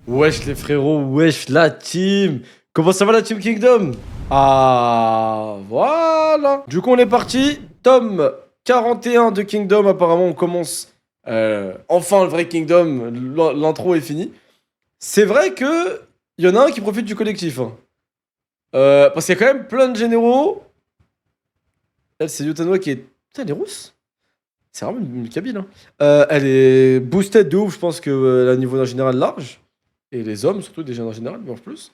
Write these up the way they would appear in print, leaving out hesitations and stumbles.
Wesh les frérots, wesh la team. Comment ça va la team Kingdom? Ah, voilà. Du coup on est parti. Tome 41 de Kingdom. Apparemment on commence enfin le vrai Kingdom. L'intro est finie. C'est vrai que il y en a un qui profite du collectif, hein. Parce qu'il y a quand même plein de généraux. Elle, c'est Yutano qui est... Putain, elle est rousse. C'est vraiment une cabine, hein. Elle est boosted de ouf, je pense que à niveau d'un général large. Et les hommes, surtout, déjà en général, mais en plus.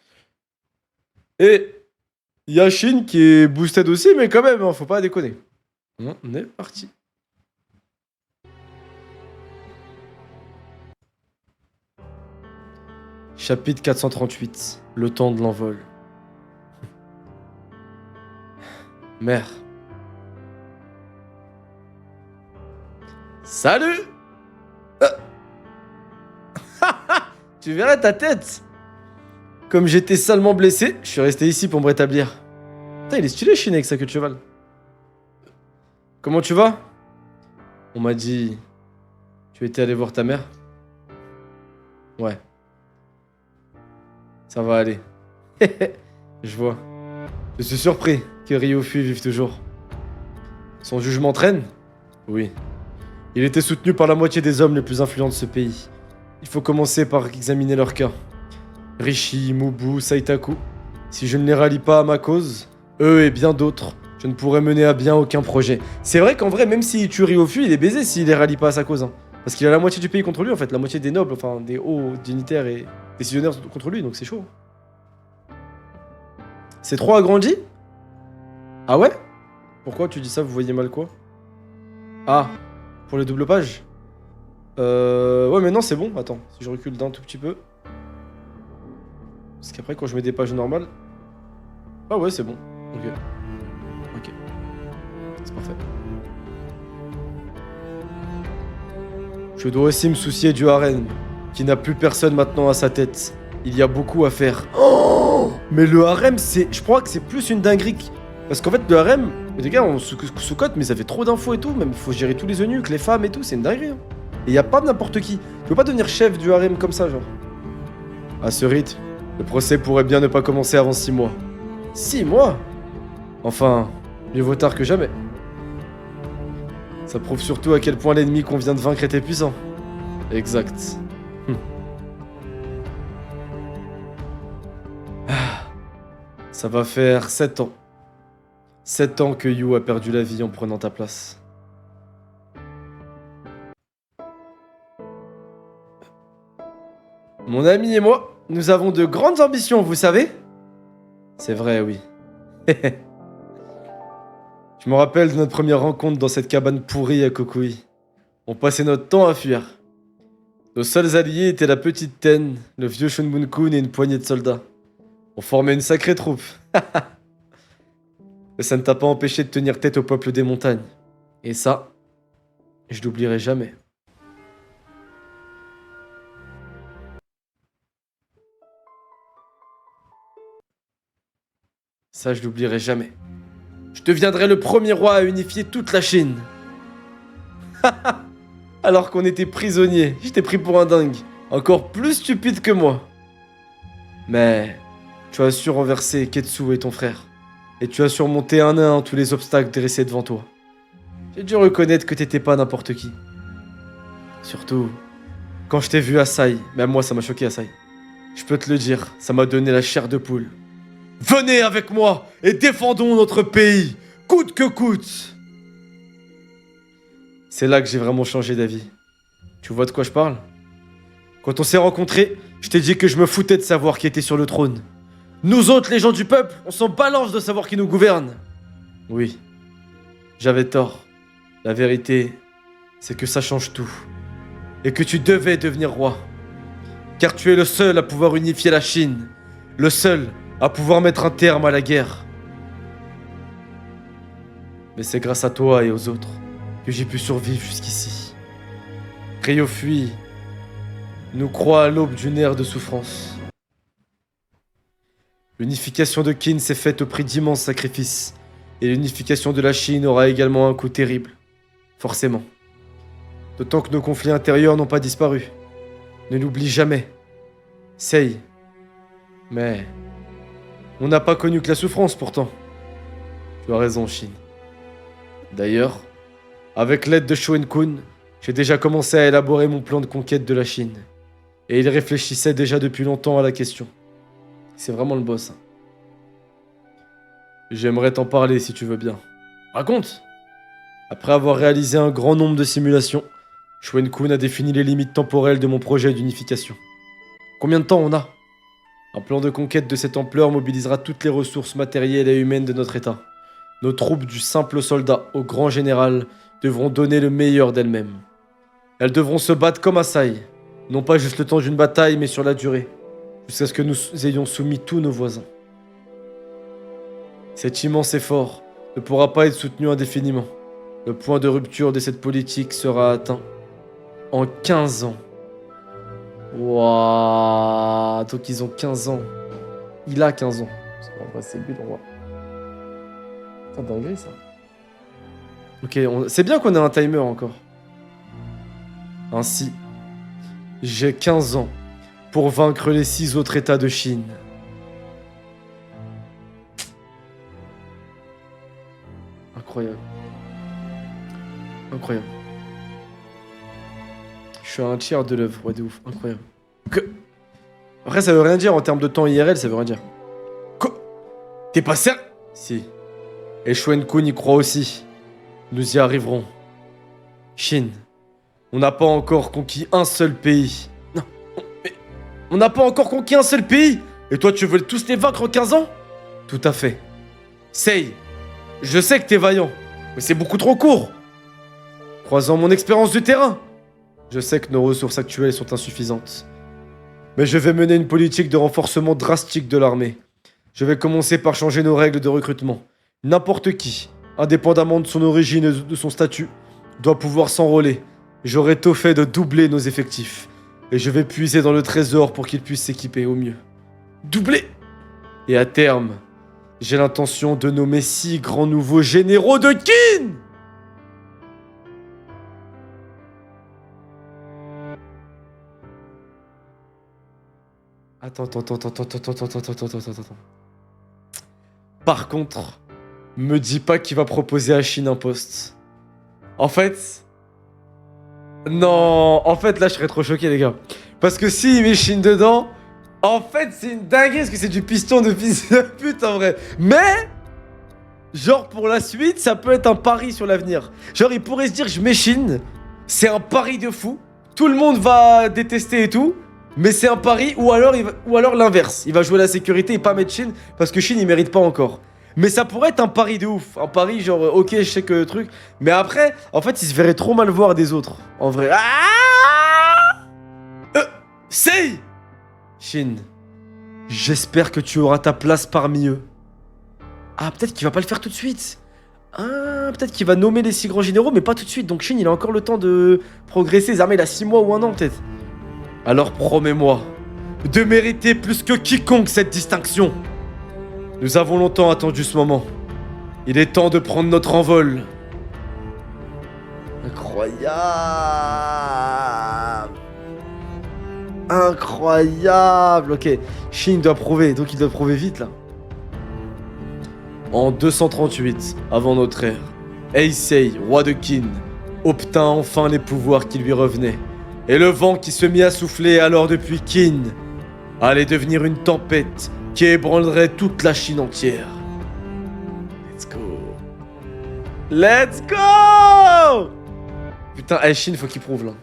Et Yashin qui est boosted aussi, mais quand même, hein, faut pas déconner. On est parti. Chapitre 438. Le temps de l'envol. Mère. Salut. Tu verrais ta tête. Comme j'étais salement blessé, je suis resté ici pour me rétablir. Putain, il est stylé, Shin, avec sa queue de cheval. Comment tu vas? On m'a dit... Tu étais allé voir ta mère? Ouais. Ça va aller. Je vois. Je suis surpris que Ryofu vive toujours. Son jugement traîne? Oui. Il était soutenu par la moitié des hommes les plus influents de ce pays. Il faut commencer par examiner leur cas. Rishi, Mubu, Saitaku. Si je ne les rallie pas à ma cause, eux et bien d'autres, je ne pourrai mener à bien aucun projet. C'est vrai qu'en vrai, même s'il tue Ryofu, il est baisé s'il les rallie pas à sa cause, hein. Parce qu'il a la moitié du pays contre lui, en fait. La moitié des nobles, enfin des hauts dignitaires et décisionnaires contre lui, donc c'est chaud. C'est trop agrandi? Ah ouais? Pourquoi tu dis ça? Vous voyez mal quoi? Ah, pour les double pages? Ouais, mais non, c'est bon. Attends, si je recule d'un tout petit peu. Parce qu'après, quand je mets des pages normales... Ah ouais, c'est bon. Ok. Ok. C'est parfait. Je dois aussi me soucier du harem, qui n'a plus personne maintenant à sa tête. Il y a beaucoup à faire. Oh, mais le harem, c'est... Je crois que c'est plus une dinguerie. Parce qu'en fait, le harem... Les gars, on sous-cote, mais ça fait trop d'infos et tout. Même, faut gérer tous les eunuques, les femmes et tout. C'est une dinguerie, hein. Et y a pas n'importe qui. Tu peux pas devenir chef du harem comme ça, genre. À ce rythme, le procès pourrait bien ne pas commencer avant 6 mois. 6 mois? Enfin, mieux vaut tard que jamais. Ça prouve surtout à quel point l'ennemi qu'on vient de vaincre était puissant. Exact. Ça va faire 7 ans. 7 ans que Yu a perdu la vie en prenant ta place. Mon ami et moi, nous avons de grandes ambitions, vous savez? C'est vrai, oui. Je me rappelle de notre première rencontre dans cette cabane pourrie à Kokui. On passait notre temps à fuir. Nos seuls alliés étaient la petite Ten, le vieux Shunbun-kun et une poignée de soldats. On formait une sacrée troupe. Mais ça ne t'a pas empêché de tenir tête au peuple des montagnes. Et ça, je l'oublierai jamais. Ça, je l'oublierai jamais. Je deviendrai le premier roi à unifier toute la Chine. Alors qu'on était prisonniers, j'étais pris pour un dingue. Encore plus stupide que moi. Mais tu as su renverser Ketsu et ton frère. Et tu as surmonté un à un tous les obstacles dressés devant toi. J'ai dû reconnaître que t'étais pas n'importe qui. Surtout, quand je t'ai vu à Sai, même moi ça m'a choqué à Sai. Je peux te le dire, ça m'a donné la chair de poule. Venez avec moi et défendons notre pays, coûte que coûte. C'est là que j'ai vraiment changé d'avis. Tu vois de quoi je parle? Quand on s'est rencontrés, je t'ai dit que je me foutais de savoir qui était sur le trône. Nous autres, les gens du peuple, on s'en balance de savoir qui nous gouverne. Oui, j'avais tort. La vérité, c'est que ça change tout. Et que tu devais devenir roi. Car tu es le seul à pouvoir unifier la Chine. Le seul à pouvoir mettre un terme à la guerre. Mais c'est grâce à toi et aux autres que j'ai pu survivre jusqu'ici. Ryofu nous croit à l'aube d'une ère de souffrance. L'unification de Qin s'est faite au prix d'immenses sacrifices, et l'unification de la Chine aura également un coût terrible. Forcément. D'autant que nos conflits intérieurs n'ont pas disparu. Ne l'oublie jamais. Sei. Mais... on n'a pas connu que la souffrance, pourtant. Tu as raison, Shin. D'ailleurs, avec l'aide de Shoen-kun, j'ai déjà commencé à élaborer mon plan de conquête de la Chine. Et il réfléchissait déjà depuis longtemps à la question. C'est vraiment le boss. Hein. J'aimerais t'en parler si tu veux bien. Raconte! Après avoir réalisé un grand nombre de simulations, Shoen-kun a défini les limites temporelles de mon projet d'unification. Combien de temps on a? Un plan de conquête de cette ampleur mobilisera toutes les ressources matérielles et humaines de notre État. Nos troupes du simple soldat au grand général devront donner le meilleur d'elles-mêmes. Elles devront se battre comme Asai, non pas juste le temps d'une bataille, mais sur la durée, jusqu'à ce que nous ayons soumis tous nos voisins. Cet immense effort ne pourra pas être soutenu indéfiniment. Le point de rupture de cette politique sera atteint en 15 ans. Wouah, donc ils ont 15 ans. Il a 15 ans. C'est le but, on voit. C'est dingue ça. Ok, c'est bien qu'on ait un timer encore. Ainsi, j'ai 15 ans pour vaincre les 6 autres États de Chine. Incroyable. Incroyable. Je suis un tiers de l'œuvre, ouais, de ouf, incroyable. Après, ça veut rien dire en termes de temps IRL, ça veut rien dire. T'es pas sérieux? Si. Et Shoen-kun y croit aussi. Nous y arriverons. Chine, on n'a pas encore conquis un seul pays. Non, mais on n'a pas encore conquis un seul pays. Et toi, tu veux tous les vaincre en 15 ans? Tout à fait. Sei, je sais que t'es vaillant, mais c'est beaucoup trop court. Croisant mon expérience du terrain, je sais que nos ressources actuelles sont insuffisantes. Mais je vais mener une politique de renforcement drastique de l'armée. Je vais commencer par changer nos règles de recrutement. N'importe qui, indépendamment de son origine et de son statut, doit pouvoir s'enrôler. J'aurai tôt fait de doubler nos effectifs. Et je vais puiser dans le trésor pour qu'ils puissent s'équiper au mieux. Doubler! Et à terme, j'ai l'intention de nommer 6 grands nouveaux généraux de Qin! Attends. Par contre, me dis pas qu'il va proposer à Chine un poste. En fait... Non, en fait là je serais trop choqué les gars. Parce que s'il met Chine dedans, en fait c'est une dinguerie parce que c'est du piston de fils de pute en vrai. Mais, genre pour la suite, ça peut être un pari sur l'avenir. Genre il pourrait se dire je mets Chine, c'est un pari de fou. Tout le monde va détester et tout. Mais c'est un pari ou alors l'inverse. Il va jouer la sécurité et pas mettre Chine parce que Chine il mérite pas encore. Mais ça pourrait être un pari de ouf. Un pari genre, ok, je sais que truc. Mais après, en fait, il se verrait trop mal voir des autres. En vrai. Sei! Shin, j'espère que tu auras ta place parmi eux. Ah, peut-être qu'il va pas le faire tout de suite. Ah, peut-être qu'il va nommer les 6 grands généraux, mais pas tout de suite. Donc Shin, il a encore le temps de progresser. Les armées, il a 6 mois ou 1 an, peut-être. Alors promets-moi de mériter plus que quiconque cette distinction. Nous avons longtemps attendu ce moment. Il est temps de prendre notre envol. Incroyable. Incroyable. Ok, Shin doit prouver, donc il doit prouver vite là. En 238, avant notre ère, Heisei, roi de Qin, obtint enfin les pouvoirs qui lui revenaient. Et le vent qui se mit à souffler alors depuis Qin allait devenir une tempête qui ébranlerait toute la Chine entière. Let's go. Let's go. Putain, Chine, faut qu'il prouve là.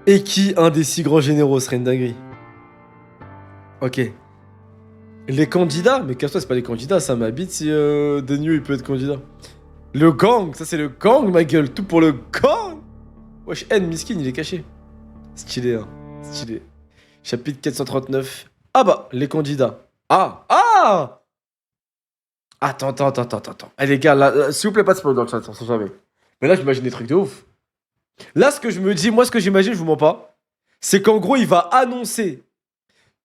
Et qui, un des 6 grands généraux, serait une dinguerie. Ok. Les candidats? Mais casse-toi, c'est pas les candidats, ça m'habite si Denyu il peut être candidat. Le gang, ça c'est le gang, ma gueule, tout pour le gang. Wesh, N, Miskin, il est caché. Stylé, hein, stylé. Chapitre 439. Ah bah, les candidats. Ah. Attends. Eh les gars, là, s'il vous plaît, pas de spoil dans le chat, on sait jamais. Mais là, j'imagine des trucs de ouf. Là, ce que je me dis, moi, ce que j'imagine, je vous mens pas, c'est qu'en gros, il va annoncer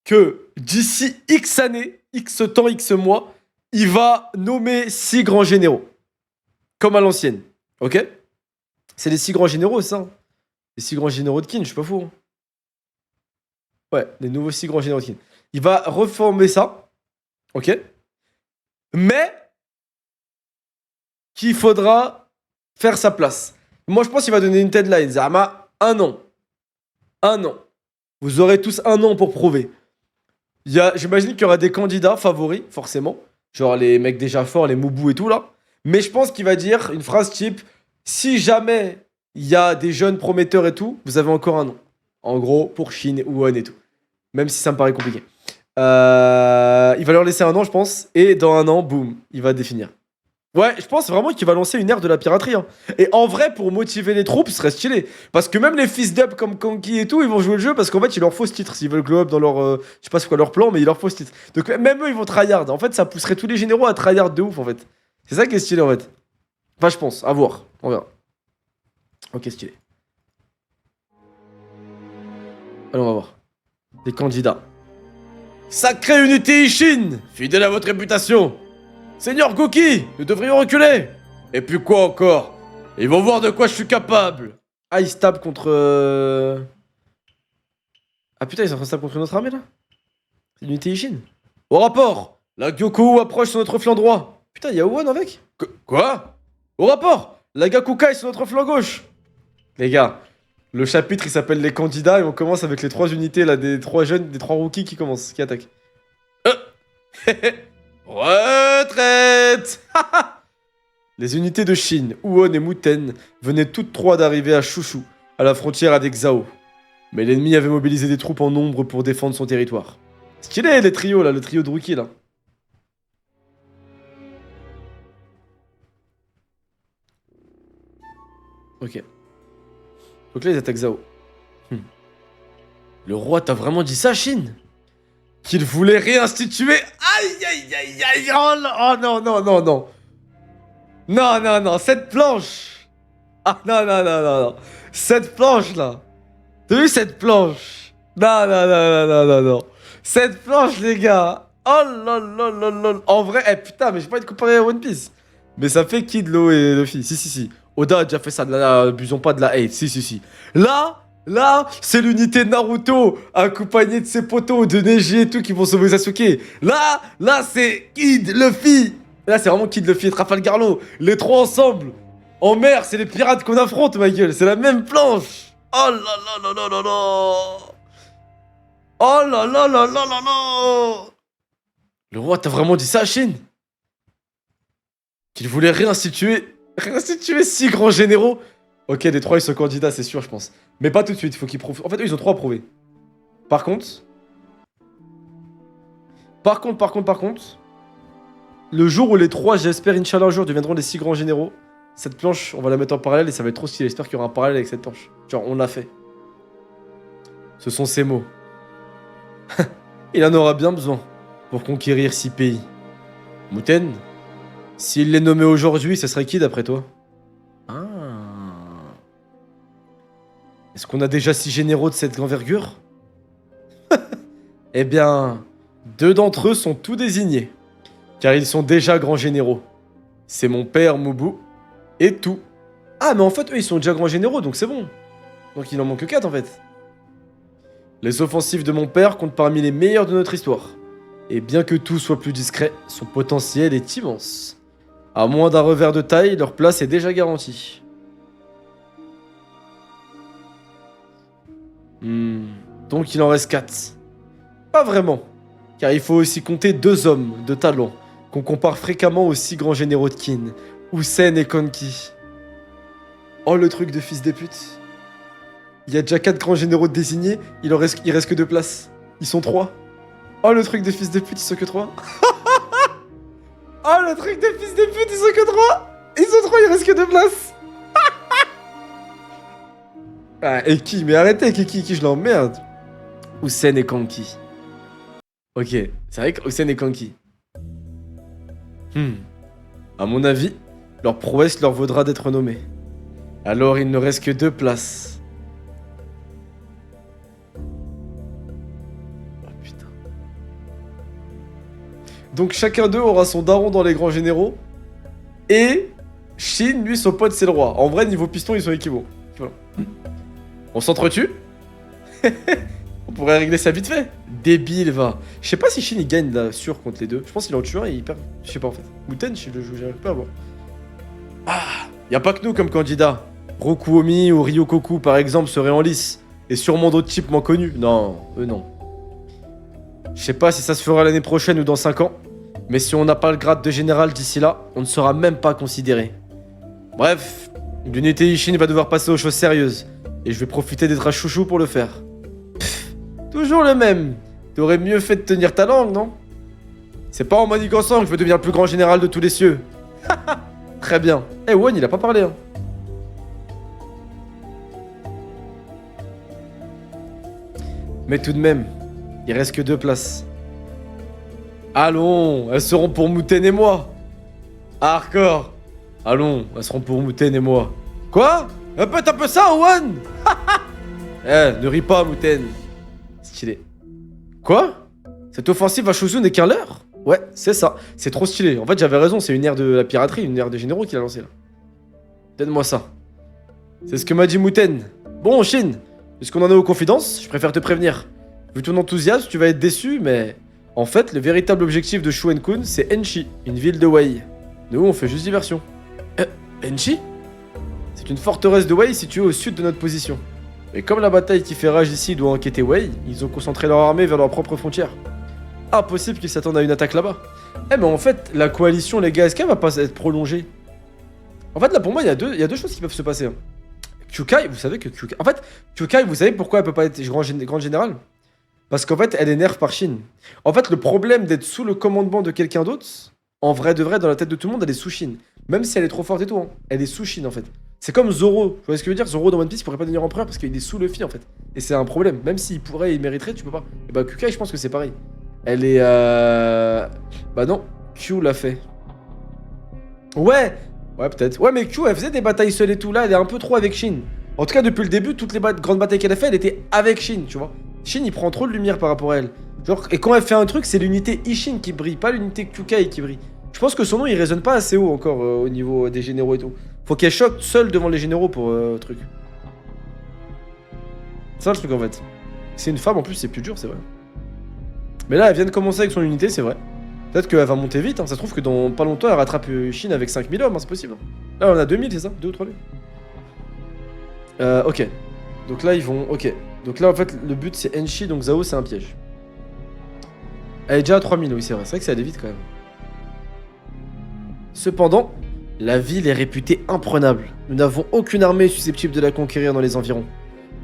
que d'ici X années, X temps, X mois, il va nommer 6 grands généraux. Comme à l'ancienne. Ok? C'est les 6 grands généraux, ça. Les 6 grands généraux de Qin, je suis pas fou. Hein. Ouais, les nouveaux 6 grands généraux de Qin. Il va reformer ça. Ok. Mais qu'il faudra faire sa place. Moi, je pense qu'il va donner une deadline. Zama, 1 an. 1 an. Vous aurez tous 1 an pour prouver. J'imagine qu'il y aura des candidats favoris, forcément. Genre les mecs déjà forts, les Moubou et tout, là. Mais je pense qu'il va dire une phrase type « Si jamais il y a des jeunes prometteurs et tout, vous avez encore 1 an. » En gros, pour Chine, Wuhan et tout. Même si ça me paraît compliqué. Il va leur laisser 1 an, je pense. Et dans 1 an, boum, il va définir. Ouais, je pense vraiment qu'il va lancer une ère de la piraterie. Hein. Et en vrai, pour motiver les troupes, ce serait stylé. Parce que même les fils d'up comme Kanki et tout, ils vont jouer le jeu parce qu'en fait, il leur faut ce titre. S'ils veulent glow up dans leur. Je sais pas c'est quoi leur plan, mais il leur faut ce titre. Donc même eux, ils vont tryhard. En fait, ça pousserait tous les généraux à tryhard de ouf, en fait. C'est ça qui est stylé, en fait. Enfin, je pense. À voir. On verra. Ok, stylé. Allons, on va voir. Les candidats. Sacrée unité Ishin, fidèle à votre réputation. Seigneur Goki, nous devrions reculer. Et puis quoi encore? Ils vont voir de quoi je suis capable. Ah, ils se tapent contre... Ah putain, ils sont en train de se taper contre une autre armée, là? C'est l'unité Ishin. Au rapport, la Gyokou approche sur notre flanc droit. Putain, y'a Wuhan avec? Quoi? Au rapport, la Gakukai sur notre flanc gauche. Les gars, le chapitre, il s'appelle les candidats et on commence avec les 3 unités, là, des 3 jeunes, des 3 rookies qui commencent, qui attaquent. Retraite. Les unités de Chine, Wuhan et Muten venaient toutes 3 d'arriver à Chouchou, à la frontière avec Zhao. Mais l'ennemi avait mobilisé des troupes en nombre pour défendre son territoire. Stylé les trios là, le trio de rookies là. Ok. Donc là ils attaquent Zhao. Le roi t'a vraiment dit ça, Chine? Qu'il voulait réinstituer... Aïe aïe aïe aïe. Oh non non non non. Non, non, non, cette planche. Ah, non, non, non, non, non. Cette planche, là. T'as vu cette planche? Non, non, non, non, non, non, non. Cette planche, les gars. Oh là là là là. En vrai, putain, mais j'ai pas envie de comparer à One Piece. Mais ça fait Kid, Law et Luffy. Si, si, si. Oda a déjà fait ça. Abusons pas de la hate. Si, si, si. Là, c'est l'unité Naruto accompagnée de ses potos, de Neji et tout qui vont sauver Sasuke. Là, c'est Kid, Luffy. Là, c'est vraiment Kid, Luffy et Trafalgar Law. Les 3 ensemble. En mer, c'est les pirates qu'on affronte, ma gueule. C'est la même planche. Oh là là là là là là. Oh là là là là là là. Le roi t'a vraiment dit ça, Chine? Qu'il voulait réinstituer 6 grands généraux? Ok, les 3 ils sont candidats, c'est sûr, je pense. Mais pas tout de suite, faut qu'ils prouvent. En fait, eux, ils ont 3 à prouver. Par contre, le jour où les 3, j'espère, Inch'Allah, un jour, deviendront les 6 grands généraux, cette planche, on va la mettre en parallèle et ça va être trop stylé. J'espère qu'il y aura un parallèle avec cette planche. Genre, on l'a fait. Ce sont ces mots. Il en aura bien besoin pour conquérir 6 pays. Muten, s'il les nommait aujourd'hui, ce serait qui d'après toi? Ah. Est-ce qu'on a déjà 6 généraux de cette envergure? Eh bien, 2 d'entre eux sont tout désignés, car ils sont déjà grands généraux. C'est mon père Moubou et tout. Ah, mais en fait, eux, ils sont déjà grands généraux, donc c'est bon. Donc il en manque que 4 en fait. Les offensives de mon père comptent parmi les meilleures de notre histoire. Et bien que tout soit plus discret, son potentiel est immense. À moins d'un revers de taille, leur place est déjà garantie. Donc il en reste 4. Pas vraiment, car il faut aussi compter 2 hommes de talent qu'on compare fréquemment aux 6 grands généraux de Qin, Hussein et Kanki. Oh le truc de fils de pute. Il y a déjà 4 grands généraux désignés, il reste que 2 places. Ils sont 3. Oh le truc de fils de pute, ils sont que 3. Oh le truc de fils de pute, ils sont que 3. Ils sont 3, il reste que 2 places. Ah, et qui? Mais arrêtez avec qui je l'emmerde. Hussein et Kanki. Ok, c'est vrai que Hussein et Kanki. À mon avis, leur prouesse leur vaudra d'être nommés. Alors il ne reste que 2 places. Oh putain. Donc chacun d'eux aura son daron dans les grands généraux. Et Shin, lui, son pote, c'est le roi. En vrai, niveau piston, ils sont équivalents. On s'entretue. On pourrait régler ça vite fait. Débile, va. Je sais pas si Shin, il gagne là, sûr contre les deux. Je pense qu'il en tue un et il perd. Je sais pas, en fait. Muten, j'arrive pas à voir. Ah, y a pas que nous comme candidat. Rokuomi ou Ryokoku, par exemple, seraient en lice. Et sûrement d'autres types moins connus. Non, eux non. Je sais pas si ça se fera l'année prochaine ou dans 5 ans. Mais si on n'a pas le grade de général d'ici là, on ne sera même pas considéré. Bref, l'unité Ishin va devoir passer aux choses sérieuses. Et je vais profiter d'être un chouchou pour le faire. Pff, toujours le même. T'aurais mieux fait de tenir ta langue, non? C'est pas en manigançant que je veux devenir le plus grand général de tous les cieux. Très bien. Eh, Won, il a pas parlé, hein. Mais tout de même, il reste que 2 places. Allons, elles seront pour Muten et moi. Hardcore. Allons, elles seront pour Muten et moi. Quoi? Répète un peu ça, Owen. Eh, ne ris pas, Muten. Stylé. Quoi? Cette offensive à Shozu n'est qu'un leurre? Ouais, c'est ça. C'est trop stylé. En fait, j'avais raison, c'est une ère de la piraterie, une ère des généraux qu'il a lancé là. Donne-moi ça. C'est ce que m'a dit Muten. Bon, Shin, puisqu'on en est aux confidences, je préfère te prévenir. Vu ton enthousiasme, tu vas être déçu, mais... En fait, le véritable objectif de Shuen-kun, c'est Enchi, une ville de Wei. Nous, on fait juste diversion. Enchi? C'est une forteresse de Wei située au sud de notre position. Mais comme la bataille qui fait rage ici doit enquêter Wei, ils ont concentré leur armée vers leurs propres frontières. Impossible qu'ils s'attendent à une attaque là-bas. Eh mais en fait, la coalition, les gars, est-ce qu'elle va pas être prolongée? En fait, là, pour moi, il y a deux choses qui peuvent se passer. Hein. Kyukai, vous savez que Kyukai... En fait, Kyukai, vous savez pourquoi elle peut pas être grande générale? Parce qu'en fait, elle est nerf par Shin. En fait, le problème d'être sous le commandement de quelqu'un d'autre, en vrai de vrai, dans la tête de tout le monde, elle est sous Shin. Même si elle est trop forte et tout, hein. Elle est sous Shin, en fait. C'est comme Zoro. Vous voyez ce que je veux dire? Zoro dans One Piece, il pourrait pas devenir empereur parce qu'il est sous Luffy, en fait. Et c'est un problème. Même s'il pourrait, il mériterait, tu peux pas. Et bah, Kyukai, je pense que c'est pareil. Elle est... Bah non, Q l'a fait. Ouais, peut-être. Ouais, mais Q, elle faisait des batailles seules et tout. Là, elle est un peu trop avec Shin. En tout cas, depuis le début, toutes les grandes batailles qu'elle a fait, elle était avec Shin, tu vois. Shin, il prend trop de lumière par rapport à elle. Genre, et quand elle fait un truc, c'est l'unité Ishin qui brille, pas l'unité Kyukai qui brille. Je pense que son nom, il résonne pas assez haut encore au niveau des généraux et tout. Faut qu'elle choque seule devant les généraux pour truc. C'est ça le truc en fait. C'est une femme en plus, c'est plus dur, c'est vrai. Mais là, elle vient de commencer avec son unité, c'est vrai. Peut-être qu'elle va monter vite, hein. Ça se trouve que dans pas longtemps, elle rattrape Shin avec 5000 hommes, hein, c'est possible. Là, on a 2000, c'est ça? 2 ou 3000. Ok. Donc là, ils vont... Ok. Donc là, en fait, le but, c'est Enchi, donc Zao, c'est un piège. Elle est déjà à 3000, oui, c'est vrai. C'est vrai que ça allait vite, quand même. Cependant, la ville est réputée imprenable. Nous n'avons aucune armée susceptible de la conquérir dans les environs.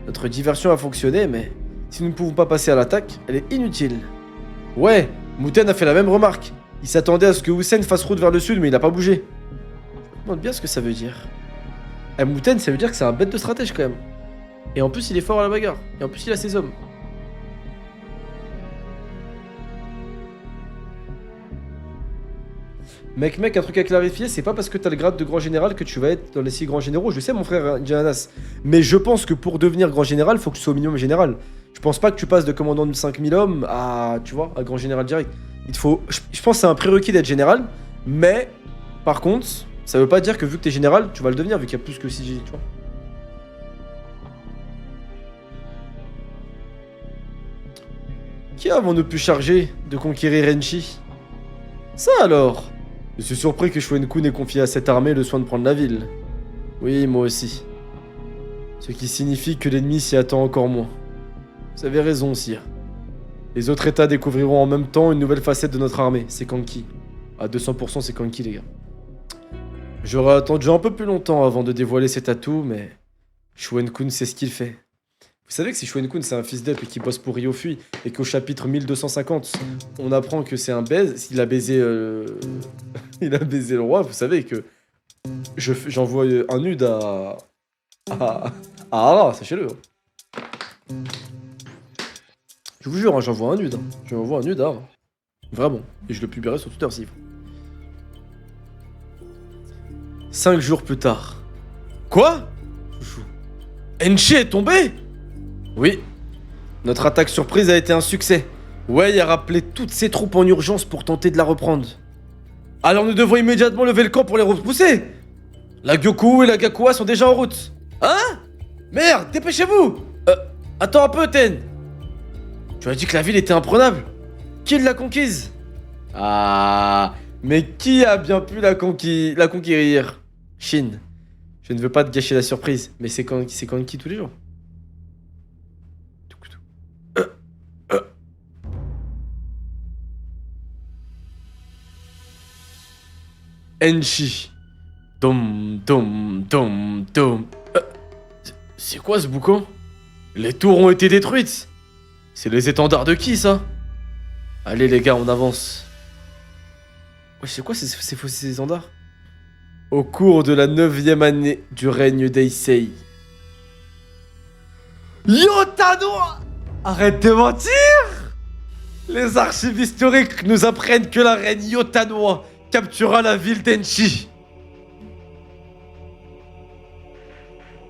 Notre diversion a fonctionné, mais si nous ne pouvons pas passer à l'attaque, elle est inutile. Ouais, Muten a fait la même remarque. Il s'attendait à ce que Hussein fasse route vers le sud, mais il n'a pas bougé. Je me demande bien ce que ça veut dire. Muten, ça veut dire que c'est un bête de stratège, quand même. Et en plus, il est fort à la bagarre. Et en plus, il a ses hommes. Mec, un truc à clarifier, c'est pas parce que t'as le grade de grand général que tu vas être dans les 6 grands généraux. Je sais, mon frère Giannas. Mais je pense que pour devenir grand général, faut que tu sois au minimum général. Je pense pas que tu passes de commandant de 5000 hommes à, tu vois, à grand général direct. Il te faut... Je pense que c'est un prérequis d'être général. Mais, par contre, ça veut pas dire que vu que t'es général, tu vas le devenir, vu qu'il y a plus que 6 G, tu vois. Qui avons-nous pu charger de conquérir Enchi? Ça alors? Je suis surpris que Shuen-kun ait confié à cette armée le soin de prendre la ville. Oui, moi aussi. Ce qui signifie que l'ennemi s'y attend encore moins. Vous avez raison, sire. Les autres états découvriront en même temps une nouvelle facette de notre armée, c'est Kanki. À 200% c'est Kanki, les gars. J'aurais attendu un peu plus longtemps avant de dévoiler cet atout, mais... Shuen-kun sait ce qu'il fait. Vous savez que si Shuen-kun c'est un fils d'up et qu'il bosse pour Ryofui, et qu'au chapitre 1250, on apprend que c'est un baise, s'il a baisé il a baisé le roi, vous savez que j'envoie un nude à Hara, sachez-le. Je vous jure, hein, j'envoie un nude. Je envoie un nude à Hara. Vraiment. Et je le publierai sur Twitter s'il faut. 5 jours plus tard. Quoi? Enchi est tombé? Oui. Notre attaque surprise a été un succès. Wei a rappelé toutes ses troupes en urgence pour tenter de la reprendre. Alors nous devons immédiatement lever le camp pour les repousser. La Gyoku et la Gakua sont déjà en route. Hein? Merde, dépêchez-vous. Attends un peu, Ten. Tu as dit que la ville était imprenable. Qui l'a conquise? Ah, mais qui a bien pu la conquérir? Shin. Je ne veux pas te gâcher la surprise, mais c'est Kanki tous les jours. Enchi. Dom, dom, dom, dom. C'est quoi ce boucan? Les tours ont été détruites. C'est les étendards de qui, ça? Allez, les gars, on avance. Ouais, c'est quoi ces étendards? Au cours de la 9e année du règne d'Eisei. Yotanoa! Arrête de mentir! Les archives historiques nous apprennent que la reine Yotanoa captura la ville d'Enchi.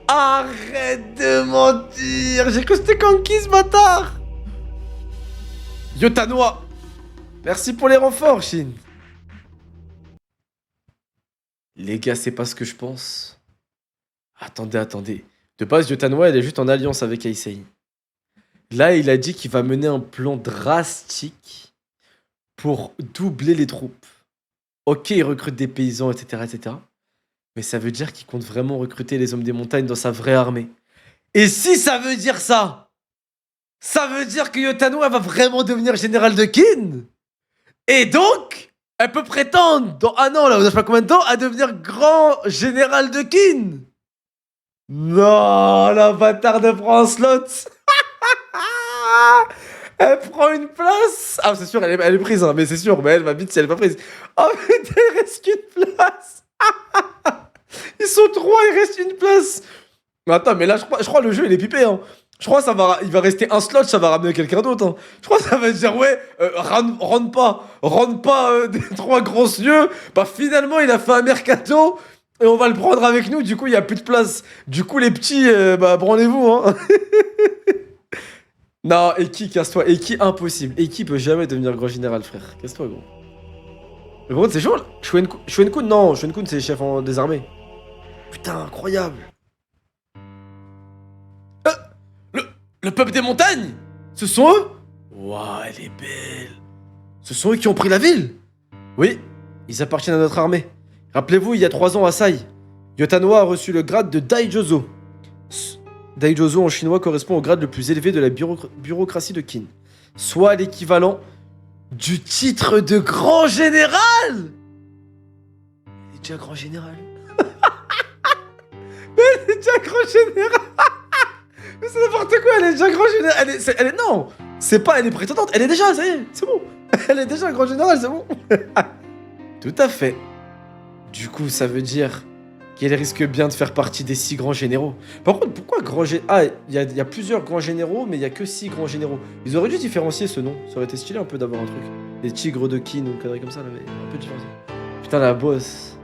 Arrête de mentir! J'ai cru que c'était Kanki, ce bâtard! Yotanoa! Merci pour les renforts, Shin. Les gars, c'est pas ce que je pense. Attendez. De base, Yotanoa, elle est juste en alliance avec Eisei. Là, il a dit qu'il va mener un plan drastique pour doubler les troupes. Ok, il recrute des paysans, etc. Mais ça veut dire qu'il compte vraiment recruter les hommes des montagnes dans sa vraie armée. Et si ça veut dire ça, ça veut dire que Yotanoa va vraiment devenir général de Kin. Et donc, elle peut prétendre dans un an, là, ou je sais pas combien de temps, à devenir grand général de Kin. Non, la bâtarde prend un slot. Elle prend une place. Ah, c'est sûr, elle est prise, hein, mais c'est sûr, mais elle va vite si elle est pas prise. Oh, mais il reste qu'une place. Ils sont trois, il reste une place. Mais attends, mais là, je crois le jeu, il est pipé, hein. Je crois il va rester un slot, ça va ramener quelqu'un d'autre, hein. Je crois que ça va dire, ouais, rentre pas des trois grands cieux. Bah, finalement, il a fait un mercato. Et on va le prendre avec nous, du coup, il n'y a plus de place. Du coup, les petits, bah, branlez-vous, hein. Non, Eki, casse-toi. Eki, impossible. Eki peut jamais devenir grand général, frère. Casse-toi, gros. Mais bon, c'est chaud, là. Shuenkun, non. Shuenkun, c'est chef des armées. Putain, incroyable. Le peuple des montagnes? Ce sont eux? Waouh, elle est belle. Ce sont eux qui ont pris la ville? Oui, ils appartiennent à notre armée. Rappelez-vous, il y a 3 ans à Sai, Yotanoa a reçu le grade de Daijozo. Daijozo en chinois correspond au grade le plus élevé de la bureaucratie de Qin, soit l'équivalent du titre de grand général. Elle est déjà grand général. Mais elle est déjà grand général. Mais c'est n'importe quoi, elle est déjà grand général. Non, c'est pas elle est prétendante, elle est déjà, ça y est, c'est bon. Elle est déjà grand général, c'est bon. Tout à fait. Du coup, ça veut dire qu'elle risque bien de faire partie des 6 grands généraux. Par contre, pourquoi grand général? Ah, il y a plusieurs grands généraux, mais il y a que 6 grands généraux. Ils auraient dû différencier ce nom. Ça aurait été stylé un peu d'avoir un truc. Les tigres de Qin ou une connerie comme ça, là, mais un peu différencié. Putain, la boss.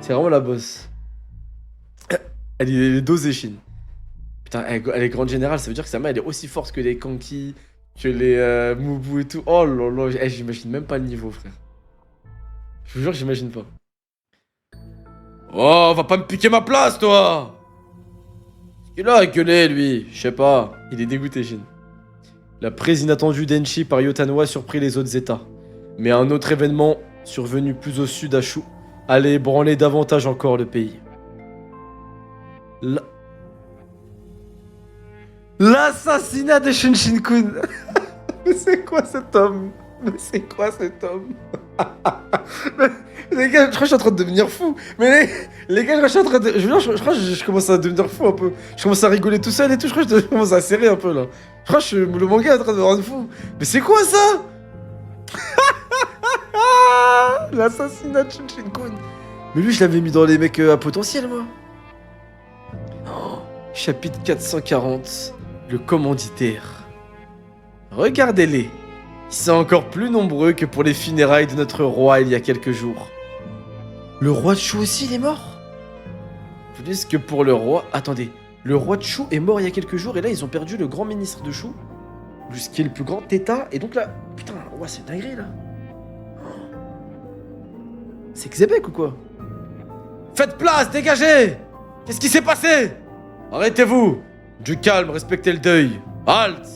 C'est vraiment la boss. Elle est dosée, Shin. Putain, elle est grande générale, ça veut dire que sa main, elle est aussi forte que les Kanki, que les Mubu et tout. Oh là là, j'imagine même pas le niveau, frère. Je vous jure que j'imagine pas. Oh, va pas me piquer ma place, toi! Il a gueulé, lui. Je sais pas. Il est dégoûté, Shin. La prise inattendue d'Enchi par Yotanoa surprit les autres états. Mais un autre événement, survenu plus au sud à Shu, allait ébranler davantage encore le pays. L'assassinat de Shunshin-kun. Mais c'est quoi cet homme? Les gars, je crois que je suis en train de devenir fou. Mais les gars, je crois que je suis en train de... Je crois que je commence à devenir fou un peu. Je commence à rigoler tout seul et tout. Je crois que je commence à serrer un peu là. Je crois que le manga est en train de me rendre fou. Mais c'est quoi ça? L'assassinat de Shunshin-kun. Mais lui, je l'avais mis dans les mecs à potentiel, moi. Oh, chapitre 440. Le commanditaire. Regardez-les. Ils sont encore plus nombreux que pour les funérailles de notre roi il y a quelques jours. Le roi de Shu aussi, il est mort? Plus que pour le roi... Attendez, le roi de Shu est mort il y a quelques jours et là ils ont perdu le grand ministre de Shu, ce qui est le plus grand état, et donc là... Putain, ouais, c'est dinguerie là. C'est Xebec ou quoi? Faites place, dégagez! Qu'est-ce qui s'est passé? Arrêtez-vous! Du calme, respectez le deuil. Halt!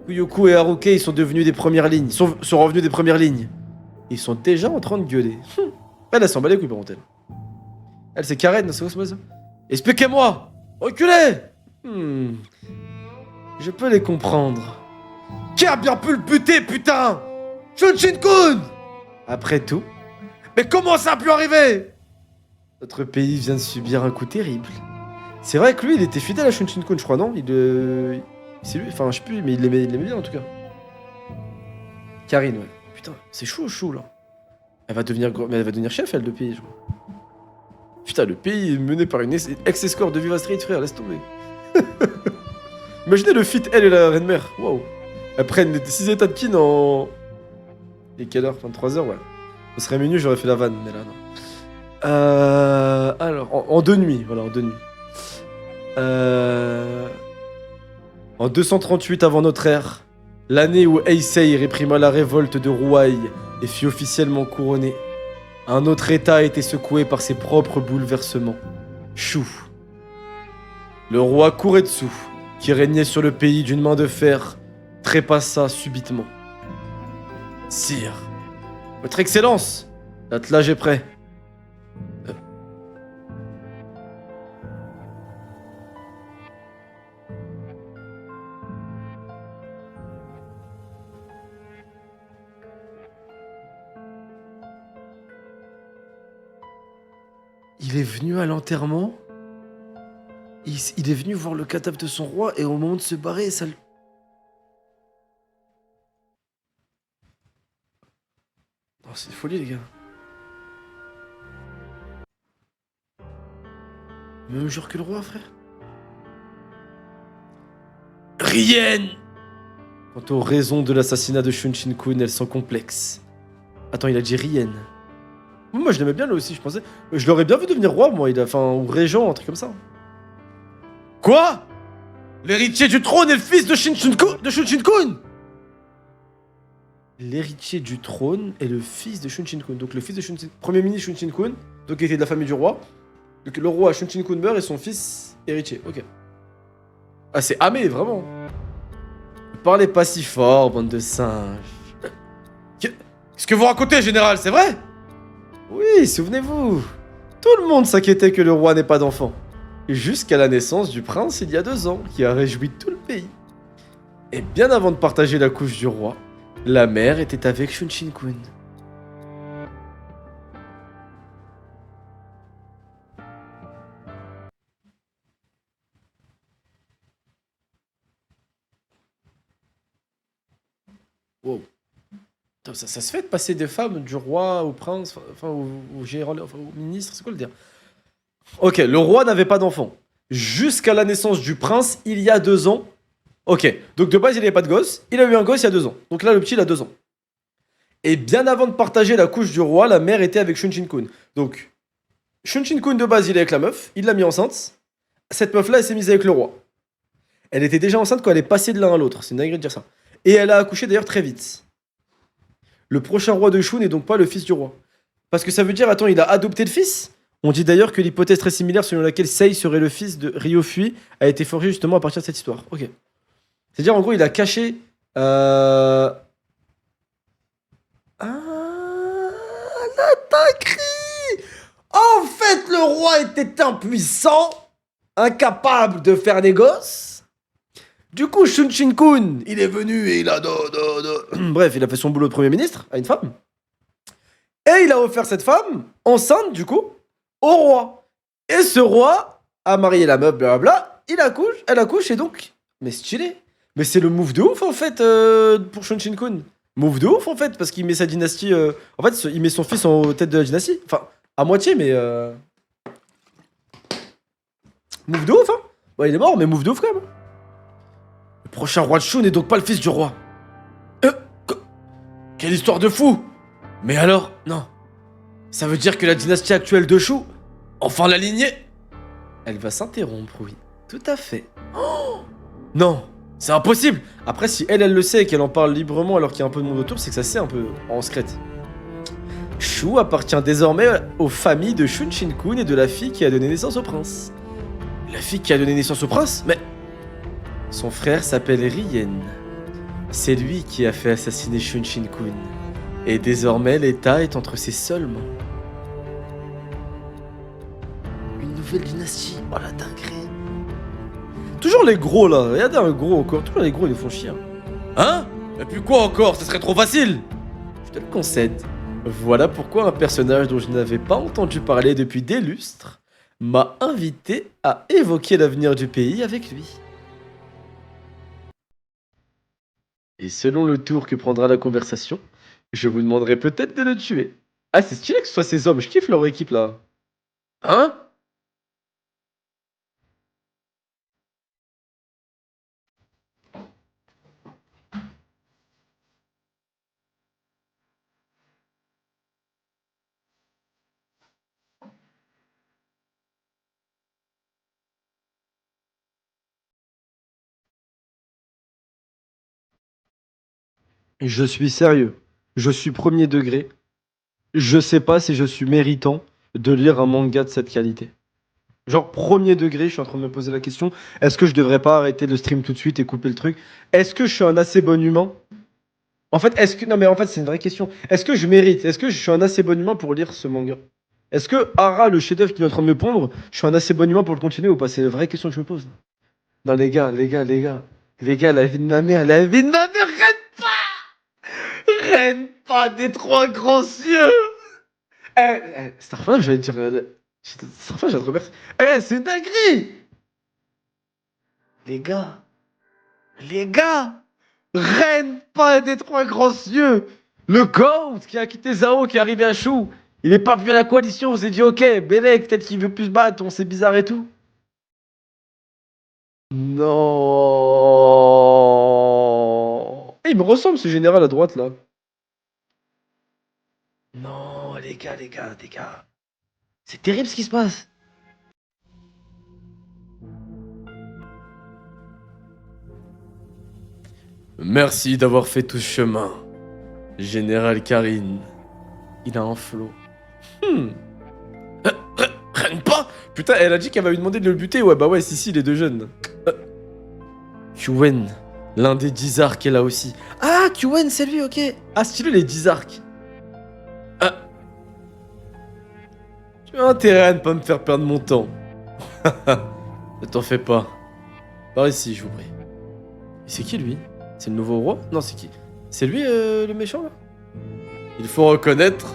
Kuyoku et Haruke, ils sont devenus des premières lignes. Sont revenus des premières lignes. Ils sont déjà en train de gueuler. Elle s'en bat les couilles par contre, elle. Elle, c'est Karen, c'est quoi ça? Expliquez-moi! Reculez! Je peux les comprendre. Qui a bien pu le buter, putain? Shunshin-kun! Après tout. Mais comment ça a pu arriver? Notre pays vient de subir un coup terrible. C'est vrai que lui, il était fidèle à Shunshin-kun, je crois, non? C'est lui, enfin, je sais plus, mais il l'aimait bien en tout cas. Karine, ouais. Putain, c'est chaud, là. Elle va devenir chef, elle, de pays, je crois. Putain, le pays est mené par une ex-escort de Viva Street, frère, laisse tomber. Imaginez le fit, elle et la reine mère. Waouh. Elles prennent les 6 états de kin en... Et quelle heure? 23h, ouais. Ce serait mieux, j'aurais fait la vanne, mais là, non. Alors, en 2 nuits, voilà, en 2 nuits. En 238 avant notre ère, l'année où Heisei réprima la révolte de Ruai et fut officiellement couronné, un autre état a été secoué par ses propres bouleversements. Shu. Le roi Kuretsu, qui régnait sur le pays d'une main de fer, trépassa subitement. Sire, votre excellence, l'attelage est prêt. Il est venu à l'enterrement. Il est venu voir le cadavre de son roi et au moment de se barrer, ça le... Oh, c'est une folie, les gars. Même jour que le roi, frère. Rien. Quant aux raisons de l'assassinat de Shunshin-kun, elles sont complexes. Attends, il a dit rien. Moi, je l'aimais bien, là aussi, je pensais. Je l'aurais bien vu devenir roi, moi, ou régent, un truc comme ça. Quoi? L'héritier du trône est le fils de Shunshin-kun? L'héritier du trône est le fils de Shunshin-kun. Donc, le fils de Shunshin-kun, premier ministre Shunshin-kun, donc il était de la famille du roi. Donc, le roi Shunshin-kun meurt et son fils héritier. Ok. Ah, c'est Amé, vraiment. Ne parlez pas si fort, bande de singes. Qu'est-ce que vous racontez, général, c'est vrai? Oui, souvenez-vous. Tout le monde s'inquiétait que le roi n'ait pas d'enfant. Jusqu'à la naissance du prince il y a 2 ans, qui a réjoui tout le pays. Et bien avant de partager la couche du roi, la mère était avec Shunshin-kun. Wow. Ça se fait de passer des femmes du roi au prince, enfin au général, enfin au ministre, c'est quoi le dire? Ok, le roi n'avait pas d'enfant. Jusqu'à la naissance du prince, il y a 2 ans. Ok, donc de base, il n'avait pas de gosse. Il a eu un gosse il y a 2 ans. Donc là, le petit, il a 2 ans. Et bien avant de partager la couche du roi, la mère était avec Shunshin-kun. Donc, Shunshin-kun, de base, il est avec la meuf. Il l'a mis enceinte. Cette meuf-là, elle s'est mise avec le roi. Elle était déjà enceinte quand elle est passée de l'un à l'autre. C'est une dinguerie de dire ça. Et elle a accouché d'ailleurs très vite. Le prochain roi de Shu n'est donc pas le fils du roi. Parce que ça veut dire, attends, il a adopté le fils? On dit d'ailleurs que l'hypothèse très similaire selon laquelle Sei serait le fils de Ryofui a été forgée justement à partir de cette histoire. Ok. C'est-à-dire, en gros, il a caché... Ah, l'attaquerie! En fait, le roi était impuissant, incapable de faire des gosses. Du coup, Shunshin-kun, il est venu et il a... Bref, il a fait son boulot de premier ministre à une femme. Et il a offert cette femme, enceinte du coup, au roi. Et ce roi a marié la meuf, blablabla, elle accouche et donc... Mais stylé. Mais c'est le move de ouf en fait pour Shunshin-kun. Move de ouf en fait, parce qu'il met sa dynastie... En fait, il met son fils en tête de la dynastie. Enfin, à moitié, mais... Move de ouf, hein. Bah, il est mort, mais move de ouf quand même. Le prochain roi de Shu n'est donc pas le fils du roi. Quelle histoire de fou! Mais alors, non. Ça veut dire que la dynastie actuelle de Shu, enfin la lignée, elle va s'interrompre, oui. Tout à fait. Oh non, c'est impossible. Après, si elle le sait et qu'elle en parle librement alors qu'il y a un peu de monde autour, c'est que ça c'est un peu en secrète. Shu appartient désormais aux familles de Shun Shin-kun et de la fille qui a donné naissance au prince. La fille qui a donné naissance au prince? Mais... Son frère s'appelle Rien. C'est lui qui a fait assassiner Shun Shin-kun. Et désormais, l'État est entre ses seules mains. Une nouvelle dynastie. Oh la dinguerie. Toujours les gros là. Regardez un gros encore. Toujours les gros, ils nous font chier. Hein? Et puis quoi encore? Ce serait trop facile. Je te le concède. Voilà pourquoi un personnage dont je n'avais pas entendu parler depuis des lustres m'a invité à évoquer l'avenir du pays avec lui. Et selon le tour que prendra la conversation, je vous demanderai peut-être de le tuer. Ah, c'est stylé que ce soit ces hommes, je kiffe leur équipe là. Hein? Je suis sérieux. Je suis premier degré. Je sais pas si je suis méritant de lire un manga de cette qualité. Genre, premier degré, je suis en train de me poser la question, est-ce que je devrais pas arrêter le stream tout de suite et couper le truc? Est-ce que je suis un assez bon humain? En fait, est-ce que... Non mais en fait, c'est une vraie question. Est-ce que je mérite? Est-ce que je suis un assez bon humain pour lire ce manga? Est-ce que Ara, le chef-d'œuvre qui est en train de me pondre, je suis un assez bon humain pour le continuer ou pas? C'est une vraie question que je me pose. Non les gars, les gars, la vie de ma mère, reine pas des trois grands cieux! Starfall, j'allais dire... Starfall, j'allais te remercier. C'est une dinguerie! Les gars, reine pas des trois grands cieux! Le GOAT qui a quitté Zao, qui est arrivé à Chou, il est pas venu à la coalition, on s'est dit ok, Belek, peut-être qu'il veut plus se battre, on c'est bizarre et tout. Non. Il me ressemble ce général à droite là. Non, les gars. C'est terrible ce qui se passe. Merci d'avoir fait tout ce chemin, Général Karine. Il a un flot. Reine pas. Putain, elle a dit qu'elle va lui demander de le buter. Ouais, bah ouais, si, les deux jeunes. Kuen, l'un des 10 arcs est là aussi. Ah, Kuen, c'est lui, ok. Ah, stylé les 10 arcs. Tu as intérêt à ne pas me faire perdre mon temps. Ne t'en fais pas. Par ici, je vous prie. C'est qui lui? C'est le nouveau roi? Non, c'est qui? C'est lui le méchant là? Il faut reconnaître,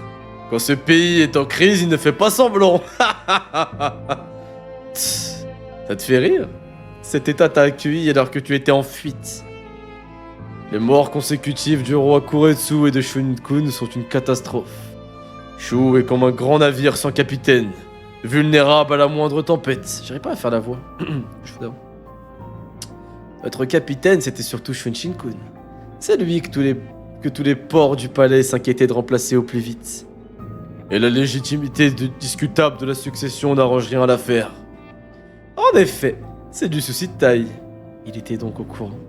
quand ce pays est en crise, il ne fait pas semblant. Ça te fait rire? Cet état t'a accueilli alors que tu étais en fuite. Les morts consécutives du roi Kuretsu et de Shun-kun sont une catastrophe. Shu est comme un grand navire sans capitaine, vulnérable à la moindre tempête. J'arrive pas à faire la voix. Notre capitaine, c'était surtout Shun Shin-kun. C'est lui que tous les ports du palais s'inquiétaient de remplacer au plus vite. Et la légitimité discutable de la succession n'arrange rien à l'affaire. En effet, c'est du souci de taille. Il était donc au courant.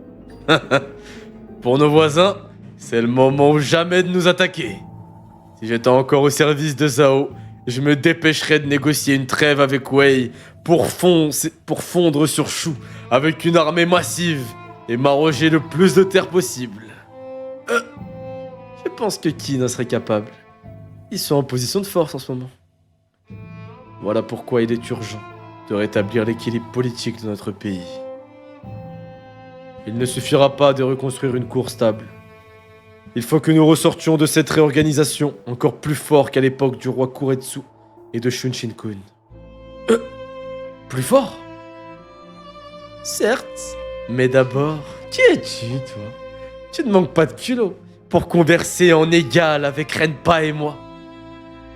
Pour nos voisins, c'est le moment ou jamais de nous attaquer. Si j'étais encore au service de Zhao, je me dépêcherais de négocier une trêve avec Wei pour fondre sur Shu avec une armée massive et m'arroger le plus de terre possible. Je pense que Qin en serait capable. Ils sont en position de force en ce moment. Voilà pourquoi il est urgent de rétablir l'équilibre politique de notre pays. Il ne suffira pas de reconstruire une cour stable. Il faut que nous ressortions de cette réorganisation encore plus fort qu'à l'époque du roi Kuretsu et de Shun Shin-kun. Plus fort? Certes, mais d'abord, qui es-tu, toi? Tu ne manques pas de culot pour converser en égal avec Renpa et moi.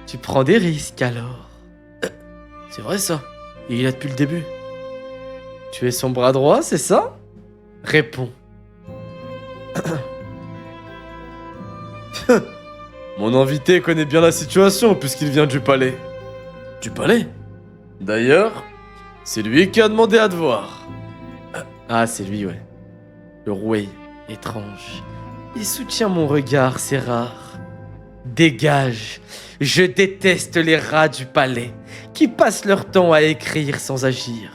Tu prends des risques alors. C'est vrai ça, il est là depuis le début. Tu es son bras droit, c'est ça? Réponds. Mon invité connaît bien la situation puisqu'il vient du palais. Du palais? D'ailleurs, c'est lui qui a demandé à te voir. Ah, c'est lui, ouais. Le roué, étrange. Il soutient mon regard, c'est rare. Dégage. Je déteste les rats du palais qui passent leur temps à écrire sans agir.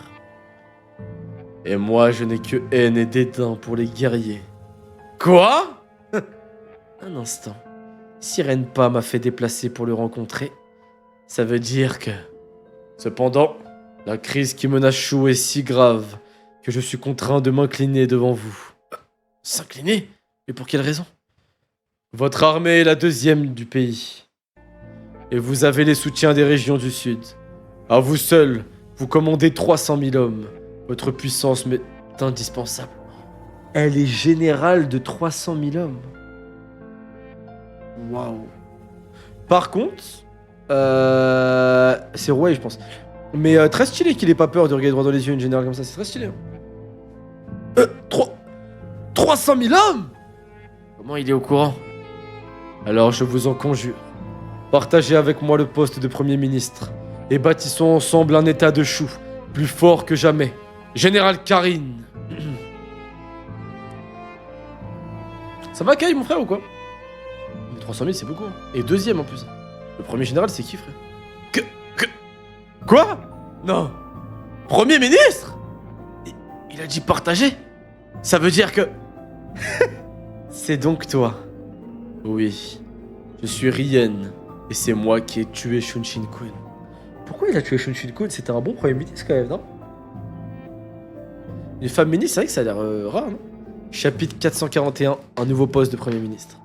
Et moi, je n'ai que haine et dédain pour les guerriers. Quoi? Un instant. Si Renpa m'a fait déplacer pour le rencontrer, ça veut dire que... Cependant, la crise qui menace Shu est si grave que je suis contraint de m'incliner devant vous. S'incliner? Mais pour quelle raison? Votre armée est la deuxième du pays. Et vous avez les soutiens des régions du sud. À vous seul, vous commandez 300 000 hommes. Votre puissance m'est indispensable. Elle est générale de 300 000 hommes. Waouh. Par contre, c'est Rouet, je pense. Mais très stylé qu'il ait pas peur de regarder droit dans les yeux une générale comme ça, c'est très stylé. 300 000 hommes? Comment il est au courant? Alors je vous en conjure, partagez avec moi le poste de Premier ministre et bâtissons ensemble un état de Shu, plus fort que jamais. Général Karine. Ça va, Kai, mon frère, ou quoi? Mais 300 000, c'est beaucoup. Hein. Et deuxième, en plus. Le premier général, c'est qui, frère? Quoi? Non. Premier ministre? Il a dit partager? Ça veut dire que... C'est donc toi. Oui. Je suis Rien. Et c'est moi qui ai tué Shunshin-kun. Pourquoi il a tué Shunshin-kun? C'était un bon premier ministre, quand même, non? Les femmes ministres, c'est vrai que ça a l'air rare, non? Chapitre 441, un nouveau poste de Premier ministre.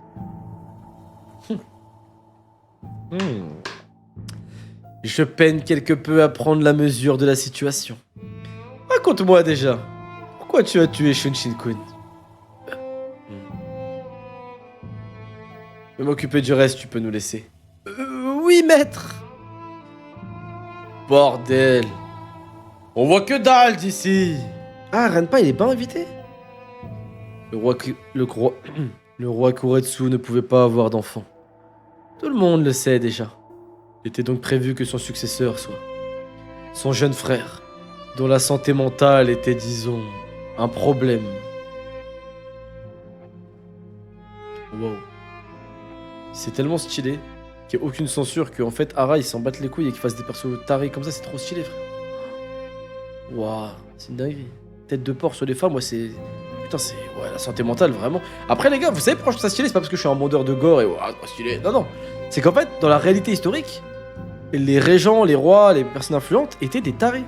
Je peine quelque peu à prendre la mesure de la situation. Raconte-moi déjà, pourquoi tu as tué Shunshin-kun? Je vais m'occuper du reste, tu peux nous laisser. Oui, maître. Bordel. On voit que dalle d'ici. Ah, Renpa, il est pas invité? Le roi Kuretsu ne pouvait pas avoir d'enfant. Tout le monde le sait déjà. Il était donc prévu que son successeur soit son jeune frère, dont la santé mentale était, disons, un problème. Wow. C'est tellement stylé qu'il n'y a aucune censure qu'en fait Ara il s'en batte les couilles et qu'il fasse des persos tarés comme ça, c'est trop stylé, frère. Waouh, c'est une dinguerie. Tête de porc sur les femmes, ouais, c'est... Putain, c'est... Ouais, la santé mentale, vraiment. Après, les gars, vous savez pourquoi je trouve ça stylé? C'est pas parce que je suis un mondeur de gore et ouais, c'est pas stylé. Non, non. C'est qu'en fait, dans la réalité historique, les régents, les rois, les personnes influentes étaient des tarés.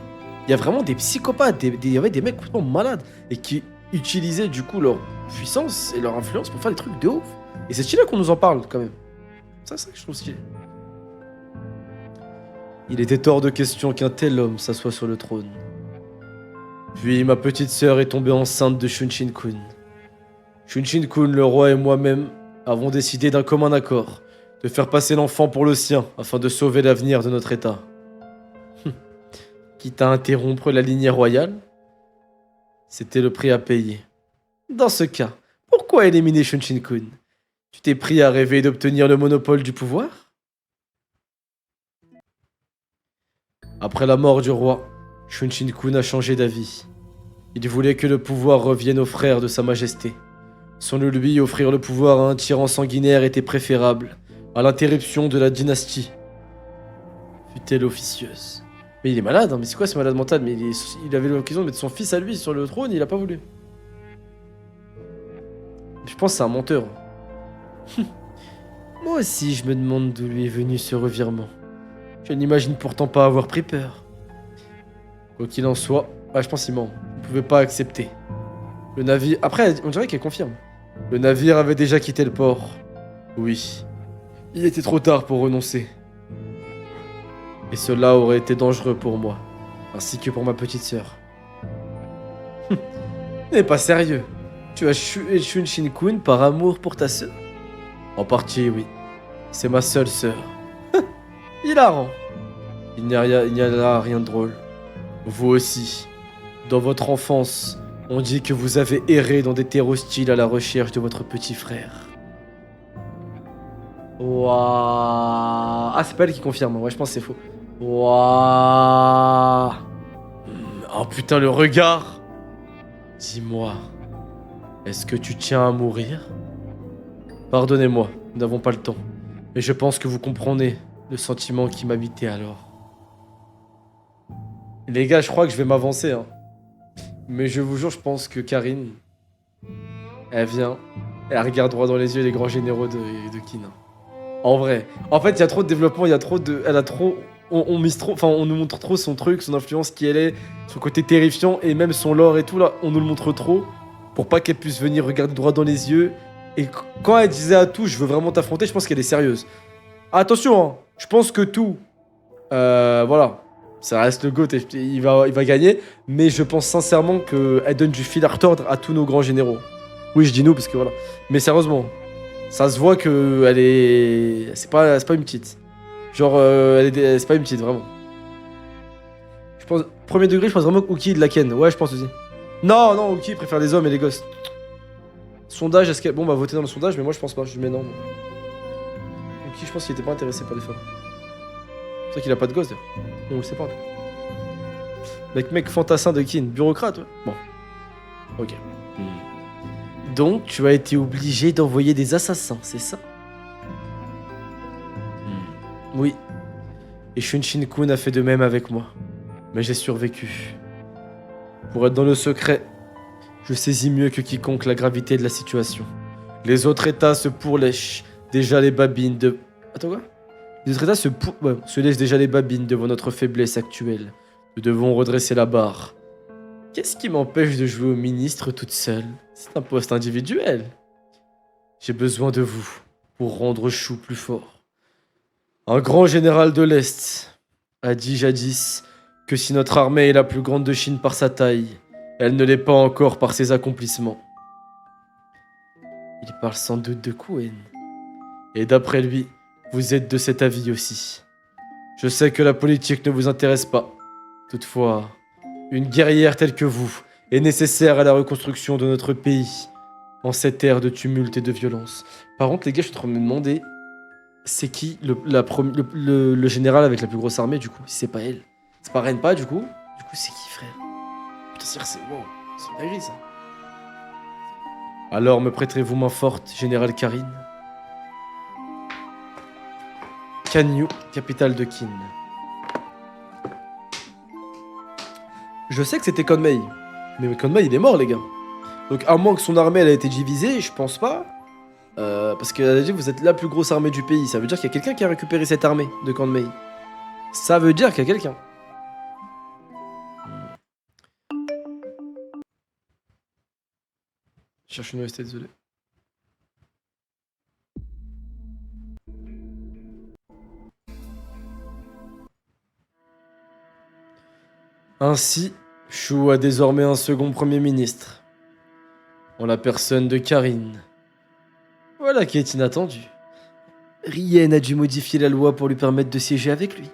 Il y a vraiment des psychopathes, il y avait des mecs complètement malades et qui utilisaient du coup leur puissance et leur influence pour faire des trucs de ouf. Et c'est stylé qu'on nous en parle quand même. Ça, c'est ça que je trouve stylé. Il était hors de question qu'un tel homme s'assoie sur le trône. Puis ma petite sœur est tombée enceinte de Shunshin-kun. Shunshin-kun, le roi et moi-même avons décidé d'un commun accord de faire passer l'enfant pour le sien afin de sauver l'avenir de notre état. Quitte à interrompre la lignée royale, c'était le prix à payer. Dans ce cas, pourquoi éliminer Shunshin-kun? Tu t'es pris à rêver d'obtenir le monopole du pouvoir? Après la mort du roi, Shunshin-kun a changé d'avis. Il voulait que le pouvoir revienne aux frères de sa majesté. Selon lui, offrir le pouvoir à un tyran sanguinaire était préférable à l'interruption de la dynastie. Fut-elle officieuse? Mais il est malade, hein, mais c'est quoi ce malade mental? Mais il avait l'occasion de mettre son fils à lui sur le trône, il a pas voulu. Je pense que c'est un menteur. Moi aussi, je me demande d'où lui est venu ce revirement. Je n'imagine pourtant pas avoir pris peur. Quoi qu'il en soit, je pense qu'il ment. Vous ne pouvez pas accepter. Le navire... Après, on dirait qu'elle confirme. Le navire avait déjà quitté le port. Oui. Il était trop tard pour renoncer. Et cela aurait été dangereux pour moi, ainsi que pour ma petite sœur. N'est pas sérieux. Tu as tué Shunshin-kun par amour pour ta sœur? En partie, oui. C'est ma seule sœur. Hilarant. Il n'y a là rien de drôle. Vous aussi. Dans votre enfance, on dit que vous avez erré dans des terres hostiles à la recherche de votre petit frère. Waouh. Ah, c'est pas elle qui confirme. Ouais, je pense que c'est faux. Waouh. Oh putain, le regard. Dis-moi, est-ce que tu tiens à mourir? Pardonnez-moi, nous n'avons pas le temps. Mais je pense que vous comprenez le sentiment qui m'habitait alors. Les gars, je crois que je vais m'avancer, hein. Mais je vous jure, je pense que Karine, elle vient, et elle regarde droit dans les yeux les grands généraux de Kin. En vrai. En fait, il y a trop de développement, il y a trop de... Elle a trop... On mise trop... Enfin, on nous montre trop son truc, son influence, qui elle est, son côté terrifiant, et même son lore et tout, là, on nous le montre trop, pour pas qu'elle puisse venir regarder droit dans les yeux. Et quand elle disait à tout, je veux vraiment t'affronter, je pense qu'elle est sérieuse. Attention, hein, je pense que tout... voilà. Ça reste le GOAT, il va gagner, mais je pense sincèrement qu'elle donne du fil à retordre à tous nos grands généraux. Oui, je dis nous, parce que voilà. Mais sérieusement, ça se voit que elle est... C'est pas une petite. Genre, c'est pas une petite, vraiment. Je pense... Premier degré, je pense vraiment qu'Uki de la Ken. Ouais, je pense aussi. Non, non, Uki préfère les hommes et les gosses. Sondage, est-ce qu'elle... Bon, bah, voter dans le sondage, mais moi, je pense pas. Je mets non. Moi. Uki, je pense qu'il était pas intéressé par les femmes. C'est vrai qu'il a pas de gosse, d'ailleurs. On le sait pas. Mec fantassin de Kin, bureaucrate, ouais. Bon. Ok. Donc, tu as été obligé d'envoyer des assassins, c'est ça? Oui. Et Shunshin-kun a fait de même avec moi. Mais j'ai survécu. Pour être dans le secret, je saisis mieux que quiconque la gravité de la situation. Les autres états se pourlèchent déjà les babines de... Attends quoi? Les autres états se laissent déjà les babines devant notre faiblesse actuelle. Nous devons redresser la barre. Qu'est-ce qui m'empêche de jouer au ministre toute seule? C'est un poste individuel. J'ai besoin de vous pour rendre Shu plus fort. Un grand général de l'Est a dit jadis que si notre armée est la plus grande de Chine par sa taille, elle ne l'est pas encore par ses accomplissements. Il parle sans doute de Kuen. Et d'après lui, vous êtes de cet avis aussi. Je sais que la politique ne vous intéresse pas. Toutefois, une guerrière telle que vous est nécessaire à la reconstruction de notre pays, en cette ère de tumulte et de violence. Par contre, les gars, je suis en train de me demander, c'est qui le général avec la plus grosse armée, du coup, si c'est pas elle? C'est pas Renpa, du coup? Du coup, c'est qui, frère? Putain, c'est... Wow, c'est une dinguerie, ça. Alors, me prêterez-vous main forte, général Karine? Kanyu, capitale de Qin. Je sais que c'était Konmei, mais Konmei il est mort les gars. Donc à moins que son armée elle a été divisée, je pense pas. Parce qu'elle a dit que vous êtes la plus grosse armée du pays, ça veut dire qu'il y a quelqu'un qui a récupéré cette armée de Konmei. Ça veut dire qu'il y a quelqu'un. Je cherche une OST, désolé. Ainsi, Shu a désormais un second premier ministre, en la personne de Karine. Voilà qui est inattendu. Rien a dû modifier la loi pour lui permettre de siéger avec lui.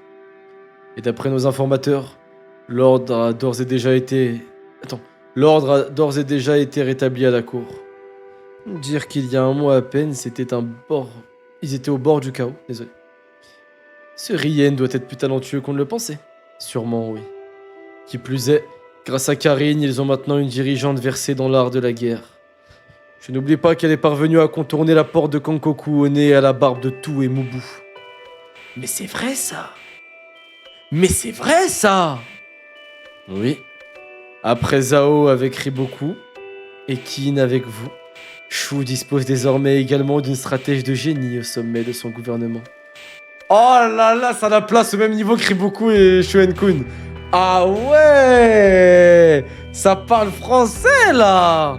Et d'après nos informateurs, l'ordre a d'ores et déjà été... L'ordre a d'ores et déjà été rétabli à la cour. Dire qu'il y a un mois à peine, c'était un bord... Ils étaient au bord du chaos, désolé. Ce Rien doit être plus talentueux qu'on ne le pensait. Sûrement, oui. Qui plus est, grâce à Karine, ils ont maintenant une dirigeante versée dans l'art de la guerre. Je n'oublie pas qu'elle est parvenue à contourner la porte de Kankoku au nez et à la barbe de Tou et Mubu. Mais c'est vrai ça! Mais c'est vrai ça! Oui. Après Zhao avec Riboku et Kin avec vous, Shu dispose désormais également d'une stratège de génie au sommet de son gouvernement. Oh là là, ça la place au même niveau que Riboku et Shuenkun. Ah ouais! Ça parle français là!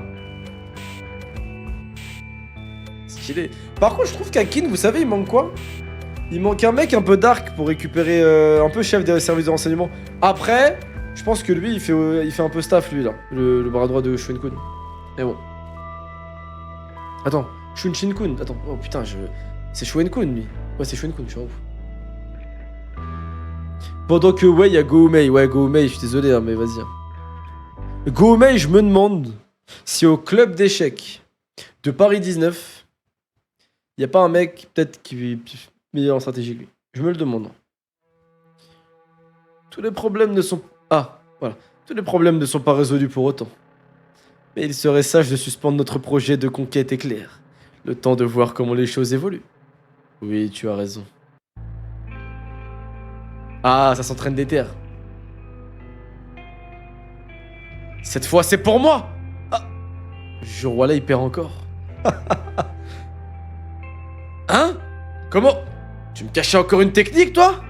Stylé. Par contre, je trouve qu'à Kin, vous savez, il manque quoi? Il manque un mec un peu dark pour récupérer un peu chef des services de renseignement. Après, je pense que lui, il fait un peu staff, lui, là. Le bras droit de Shuenkun. Mais bon. Attends, Shunshin-kun. Attends, oh putain, c'est Shuenkun, lui. Ouais, c'est Shuenkun, je suis en ouf. Pendant que, ouais, il y a Goumei. Ouais, Goumei, je suis désolé, hein, mais vas-y. Goumei, je me demande si au club d'échecs de Paris 19, il n'y a pas un mec, peut-être, qui est meilleur en stratégie que lui. Je me le demande. Tous les problèmes ne sont... Ah, voilà. Tous les problèmes ne sont pas résolus pour autant. Mais il serait sage de suspendre notre projet de conquête éclair. Le temps de voir comment les choses évoluent. Oui, tu as raison. Ah, ça s'entraîne des terres. Cette fois, c'est pour moi. Ah. Je roi là, il perd encore. Hein? Comment? Tu me cachais encore une technique, toi?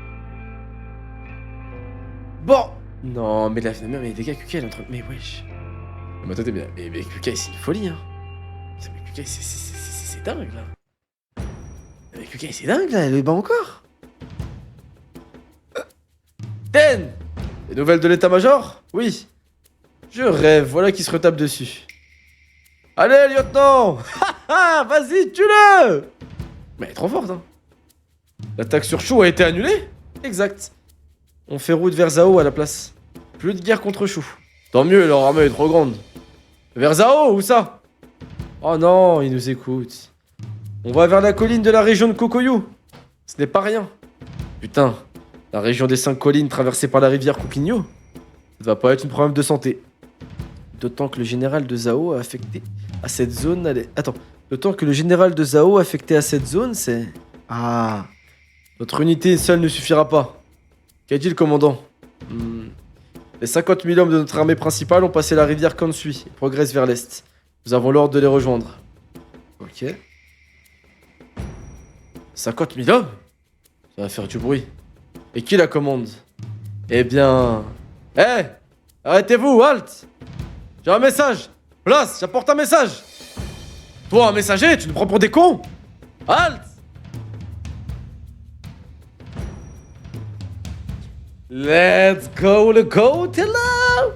Bon. Non, mais la... mais les gars, QK, elle est en train... Mais wesh. Mais attendez, mais QK, c'est une folie, hein. Mais QK, c'est dingue, là. Mais QK, c'est dingue, là, elle est bas encore. Ten! Les nouvelles de l'état-major? Oui. Je rêve, voilà qui se retape dessus. Allez, lieutenant! Vas-y, tue-le! Mais elle est trop forte, hein. L'attaque sur Chou a été annulée? Exact. On fait route vers Zhao à la place. Plus de guerre contre Chou. Tant mieux, leur armée est trop grande. Vers Zhao, où ça? Oh non, ils nous écoutent. On va vers la colline de la région de Kokoyu. Ce n'est pas rien. Putain, la région des 5 collines traversée par la rivière Coquigno. Ça va pas être un problème de santé. D'autant que le général de Zhao a affecté à cette zone... Attends. D'autant que le général de Zhao affecté à cette zone, c'est... Ah. Notre unité seule ne suffira pas. Qu'a dit le commandant? Les 50 000 hommes de notre armée principale ont passé la rivière Kansui et progressent vers l'est. Nous avons l'ordre de les rejoindre. Ok. 50 000 hommes? Ça va faire du bruit. Et qui la commande? Eh bien... Hé! Arrêtez-vous, halt! J'ai un message! Place, j'apporte un message! Toi, un messager, tu nous prends pour des cons? Halt! Let's go, le GOAT est là!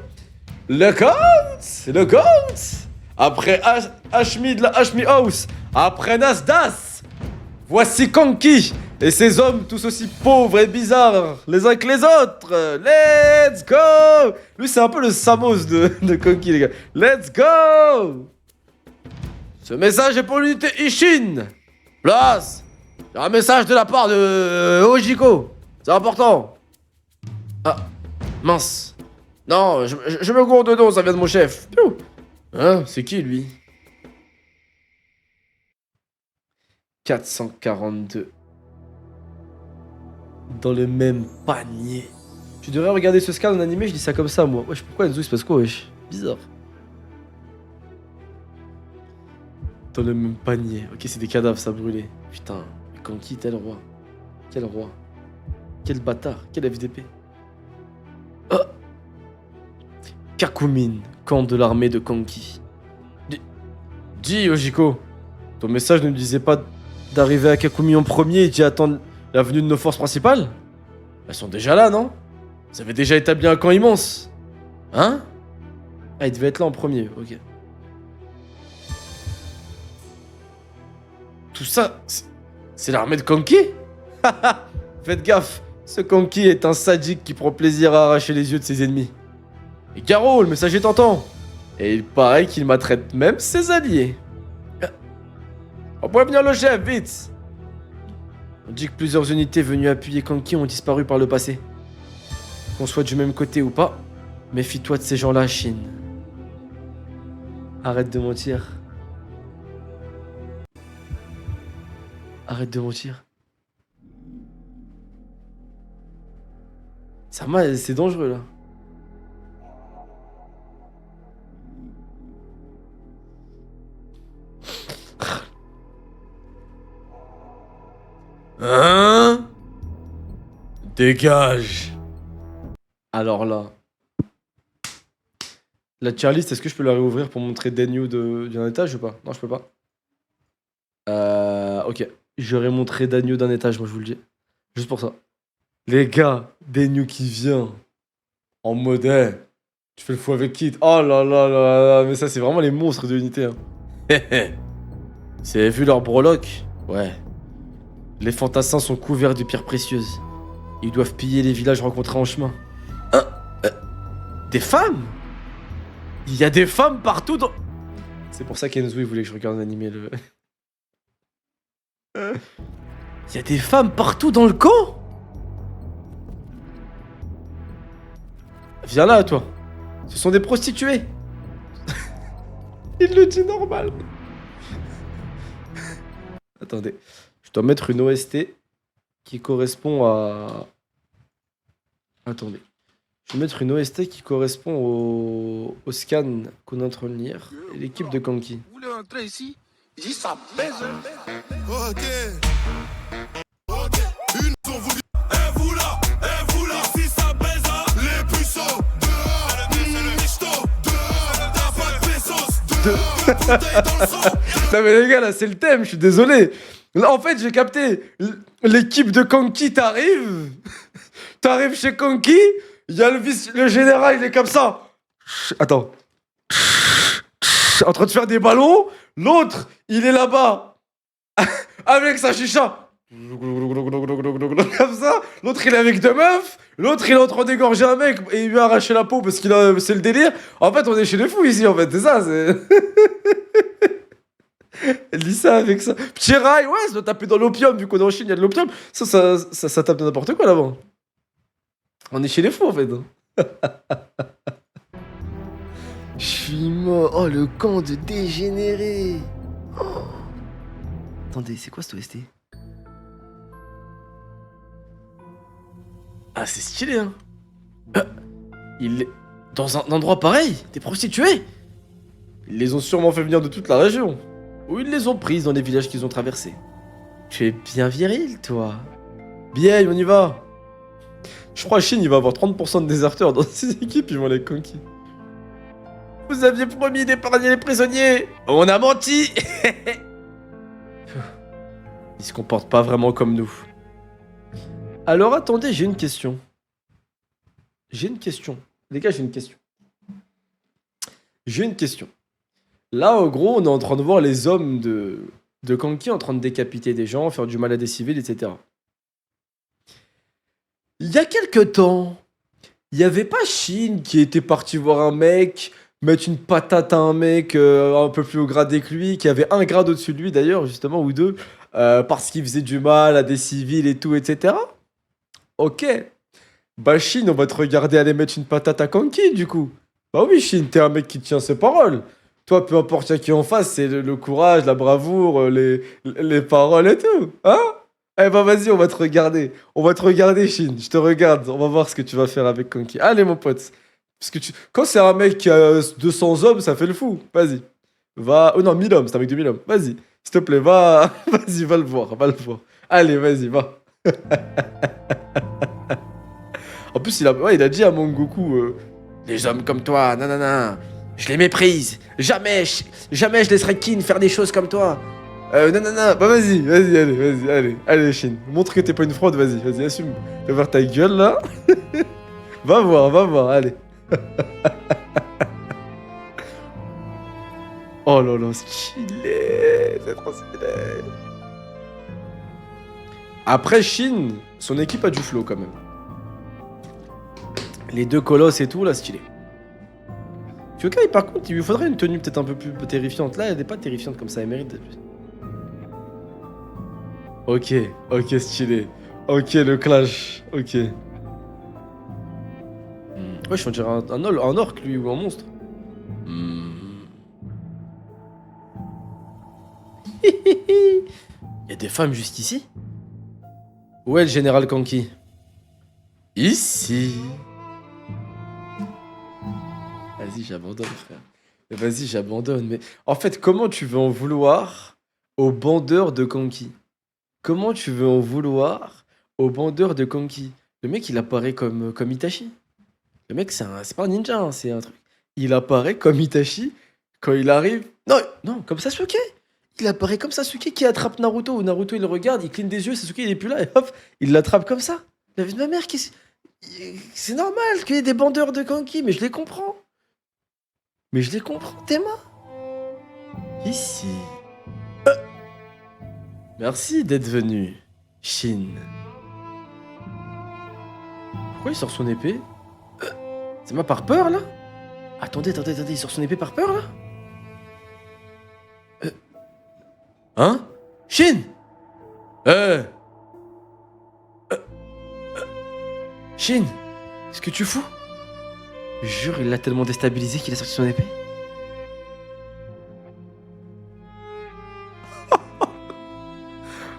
Le GOAT! Le GOAT! Après Hashmi de la Hashmi House, après Nasdas, voici Konki et ses hommes tous aussi pauvres et bizarres les uns que les autres. Let's go! Lui, c'est un peu le Samos de Konki, les gars. Let's go! Ce message est pour l'unité Ishin. Place! J'ai un message de la part de Ojiko. C'est important. Ah, mince. Non, je me gourde dedans, ça vient de mon chef. Hein, c'est qui lui? 442. Dans le même panier. Tu devrais regarder ce scan en animé, je dis ça comme ça moi. Wesh, pourquoi Enzo il se passe quoi, wesh? Bizarre. Dans le même panier. Ok, c'est des cadavres, ça brûlait. Putain, mais Konki, tel roi. Quel roi. Quel bâtard. Quel FDP. Oh. Kakumin, camp de l'armée de Konki. Dis, Ojiko, ton message ne me disait pas d'arriver à Kakumi en premier et d'y attendre la venue de nos forces principales? Elles sont déjà là, non? Vous avez déjà établi un camp immense. Hein? Ah, il devait être là en premier, ok. Tout ça, c'est l'armée de Konki? Faites gaffe, ce Konki est un sadique qui prend plaisir à arracher les yeux de ses ennemis. Et Garo, le messager t'entend. Et il paraît qu'il maltraite même ses alliés. On pourrait venir le chef, vite. On dit que plusieurs unités venues appuyer Konki ont disparu par le passé. Qu'on soit du même côté ou pas, méfie-toi de ces gens-là, Shin. Arrête de mentir. Arrête de mentir. Sama, c'est dangereux là. Hein? Dégage. Alors là. La tier list, est-ce que je peux la réouvrir pour montrer Denyu d'un étage ou pas? Non, je peux pas. Ok. J'aurais montré Denyu d'un étage, moi je vous le dis. Juste pour ça. Les gars, Denyu qui vient. En mode, tu fais le fou avec Kid. Oh là là là là. Mais ça, c'est vraiment les monstres de l'unité. Hein. Vous avez vu leur breloque? Ouais. Les fantassins sont couverts de pierres précieuses. Ils doivent piller les villages rencontrés en chemin. Hein? Des femmes? Il y a des femmes partout dans... C'est pour ça qu'Enzo il voulait que je regarde un animé. Il y a des femmes partout dans le camp? Viens là, toi. Ce sont des prostituées. Il le dit normal. Attendez. Je dois mettre une OST qui correspond à... Attendez. Je vais mettre une OST qui correspond au scan qu'on est en train de lire. Et l'équipe de Kanki. Vous voulez entrer ici? Ici, ça baise. Ok. Ok. Une ont voulu. Et vous là, si ça baise, les puissants dehors. Michto dehors. T'as pas de pesos dehors. Bouteille dans le sang. Non mais les gars, là, c'est le thème, je suis désolé. Là, en fait, j'ai capté. L'équipe de Kanki t'arrive. T'arrives chez Kanki. Il y a le général, il est comme ça. Attends. En train de faire des ballons. L'autre, il est là-bas. Avec sa chicha. Comme ça. L'autre, il est avec deux meufs. L'autre, il est en train d'égorger un mec et il lui a arraché la peau parce c'est le délire. En fait, on est chez les fous ici, en fait. C'est ça, c'est... Elle dit ça avec ça. Petit rail, ouais, ça doit taper dans l'opium. Vu qu'on est en Chine, il y a de l'opium. Ça tape de n'importe quoi là-bas. On est chez les fous en fait. Je suis mort. Oh, le camp de dégénérés. Oh. Attendez, c'est quoi cette OST? Ah, c'est stylé, hein. Il est dans un endroit pareil, des prostituées. Ils les ont sûrement fait venir de toute la région. Ou ils les ont prises dans les villages qu'ils ont traversés. Tu es bien viril, toi. Bien, on y va. Je crois que Shin, il va avoir 30% de déserteurs dans ses équipes, ils vont les conquis. Vous aviez promis d'épargner les prisonniers. On a menti. Ils se comportent pas vraiment comme nous. Alors attendez, j'ai une question. Les gars, j'ai une question. Là, en gros, on est en train de voir les hommes de Kanki en train de décapiter des gens, faire du mal à des civils, etc. Il y a quelques temps, il y avait pas Shin qui était parti voir un mec, mettre une patate à un mec un peu plus haut gradé que lui, qui avait un grade au-dessus de lui d'ailleurs, justement, ou deux, parce qu'il faisait du mal à des civils et tout, etc. Ok. Bah Shin, on va te regarder aller mettre une patate à Kanki, du coup. Bah oui, Shin, t'es un mec qui tient ses paroles. Toi, peu importe qui en face, c'est le courage, la bravoure, les paroles et tout. Hein? Eh ben vas-y, on va te regarder. On va te regarder, Shin. Je te regarde. On va voir ce que tu vas faire avec Kanki. Allez, mon pote. Parce que quand c'est un mec qui a 200 hommes, ça fait le fou. Vas-y. Va... Oh non, 1000 hommes. C'est un mec de 1000 hommes. Vas-y. S'il te plaît, va... Vas-y, va le voir. Allez, vas-y, va. En plus, il a dit à Mongoku... Les hommes comme toi, nanana... Je les méprise. Jamais je laisserai Kin faire des choses comme toi. Non. Bah vas-y, allez, Shin. Montre que t'es pas une fraude, vas-y, assume. Fais voir ta gueule, là. va voir, allez. Oh là là, stylé. C'est trop stylé. Après, Shin, son équipe a du flow, quand même. Les deux colosses et tout, là, stylé. Kyokai, par contre, il lui faudrait une tenue peut-être un peu plus terrifiante. Là, elle n'est pas terrifiante comme ça, elle mérite d'être plus. Ok, stylé. Ok, le clash, ok. Ouais, je dirais un orc, lui, ou un monstre. Il y a des femmes juste ici? Où est le général Kanki? Ici. Vas-y, j'abandonne, frère. Vas-y, j'abandonne. Mais en fait, comment tu veux en vouloir aux bandeurs de Kanki? Comment tu veux en vouloir aux bandeurs de Kanki? Le mec, il apparaît comme Itachi. Le mec, c'est pas un ninja, hein, c'est un truc. Il apparaît comme Itachi quand il arrive. Non, comme Sasuke. Il apparaît comme Sasuke qui attrape Naruto. Ou Naruto, il le regarde, il cligne des yeux, Sasuke, il est plus là, et hop, il l'attrape comme ça. La vie de ma mère, c'est normal qu'il y ait des bandeurs de Kanki, mais je les comprends. Théma. Ici. Merci d'être venu, Shin. Pourquoi il sort son épée? C'est moi par peur, là? Attendez, il sort son épée par peur, là? Hein? Shin! Shin! Qu'est-ce que tu fous? Jure, il l'a tellement déstabilisé qu'il a sorti son épée.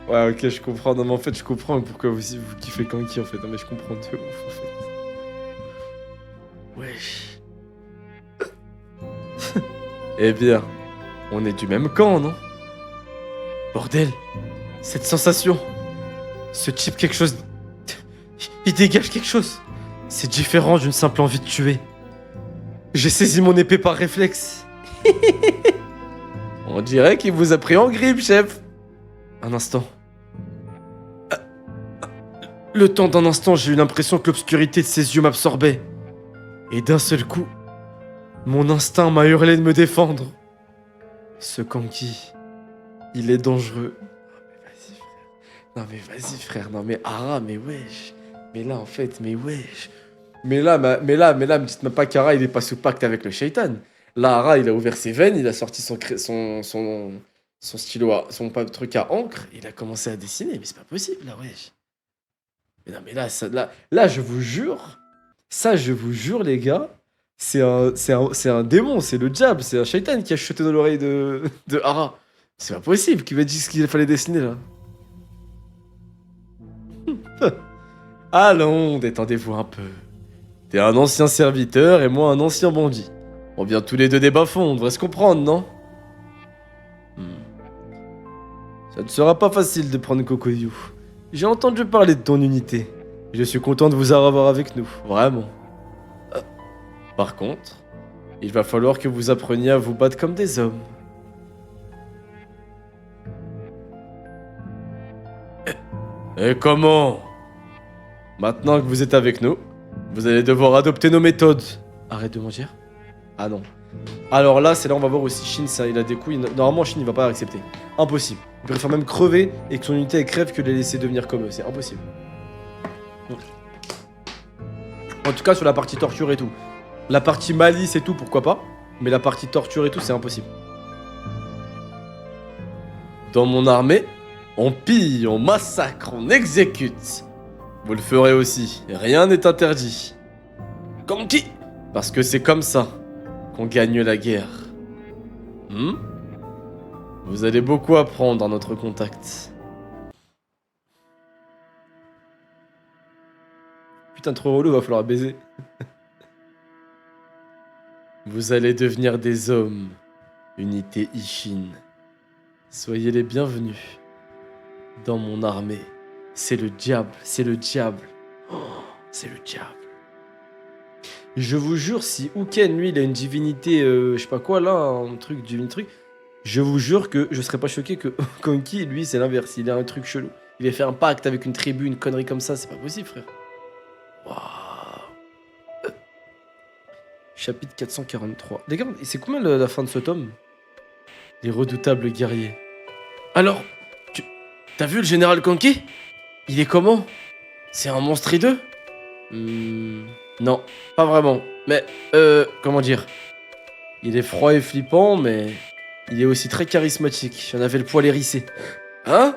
Ouais, ok, je comprends. Non, mais en fait, je comprends pourquoi vous kiffez Kanki, en fait. Non, mais je comprends de ouf, en fait. Wesh. Eh bien, on est du même camp, non? Bordel, cette sensation. Ce type, quelque chose... Il dégage quelque chose. C'est différent d'une simple envie de tuer. J'ai saisi mon épée par réflexe. On dirait qu'il vous a pris en grippe, chef. Un instant. Le temps d'un instant, j'ai eu l'impression que l'obscurité de ses yeux m'absorbait. Et d'un seul coup, mon instinct m'a hurlé de me défendre. Ce Kanki, il est dangereux. Non mais vas-y frère, non mais Ara, mais wesh. Mais là en fait, mais wesh. Mais là, me dites même pas qu'Ara il est pas sous pacte avec le shaitan. Là, Ara il a ouvert ses veines, il a sorti son stylo, truc à encre, il a commencé à dessiner, mais c'est pas possible là, wesh. Mais non mais là je vous jure, les gars, c'est un démon, c'est le diable, c'est un shaitan qui a chuté dans l'oreille de Ara. C'est pas possible qu'il m'a dit ce qu'il fallait dessiner là. Allons, détendez-vous un peu. T'es un ancien serviteur et moi un ancien bandit. On vient tous les deux des bas-fonds, on devrait se comprendre, non? Ça ne sera pas facile de prendre Kokoyu. J'ai entendu parler de ton unité. Je suis content de vous avoir avec nous, vraiment. Par contre, il va falloir que vous appreniez à vous battre comme des hommes. Et comment? Maintenant que vous êtes avec nous, vous allez devoir adopter nos méthodes. Arrête de mentir. Ah non. Alors là, c'est là on va voir aussi Shin, ça, il a des couilles. Normalement, Shin, il va pas accepter. Impossible. Il préfère même crever et que son unité elle crève que de les laisser devenir comme eux. C'est impossible. En tout cas, sur la partie torture et tout. La partie malice et tout, pourquoi pas. Mais la partie torture et tout, c'est impossible. Dans mon armée, on pille, on massacre, on exécute. Vous le ferez aussi, rien n'est interdit. Comme qui? Parce que c'est comme ça qu'on gagne la guerre. Vous allez beaucoup apprendre dans notre contact. Putain, trop relou, va falloir baiser. Vous allez devenir des hommes. Unité Ishin. Soyez les bienvenus. Dans mon armée. C'est le diable, c'est le diable. Oh, c'est le diable. Je vous jure, si Uken, lui, il a une divinité, je sais pas quoi, là, un truc, truc, je vous jure que je serais pas choqué que Kanki, lui, c'est l'inverse. Il a un truc chelou. Il a fait un pacte avec une tribu, une connerie comme ça, c'est pas possible, frère. Waouh. Chapitre 443. Les gars, c'est combien la fin de ce tome? Les redoutables guerriers. Alors, t'as vu le général Kanki? Il est comment? C'est un monstre hideux? Non, pas vraiment. Mais, comment dire? Il est froid et flippant, mais il est aussi très charismatique. J'en avais le poil hérissé. Hein?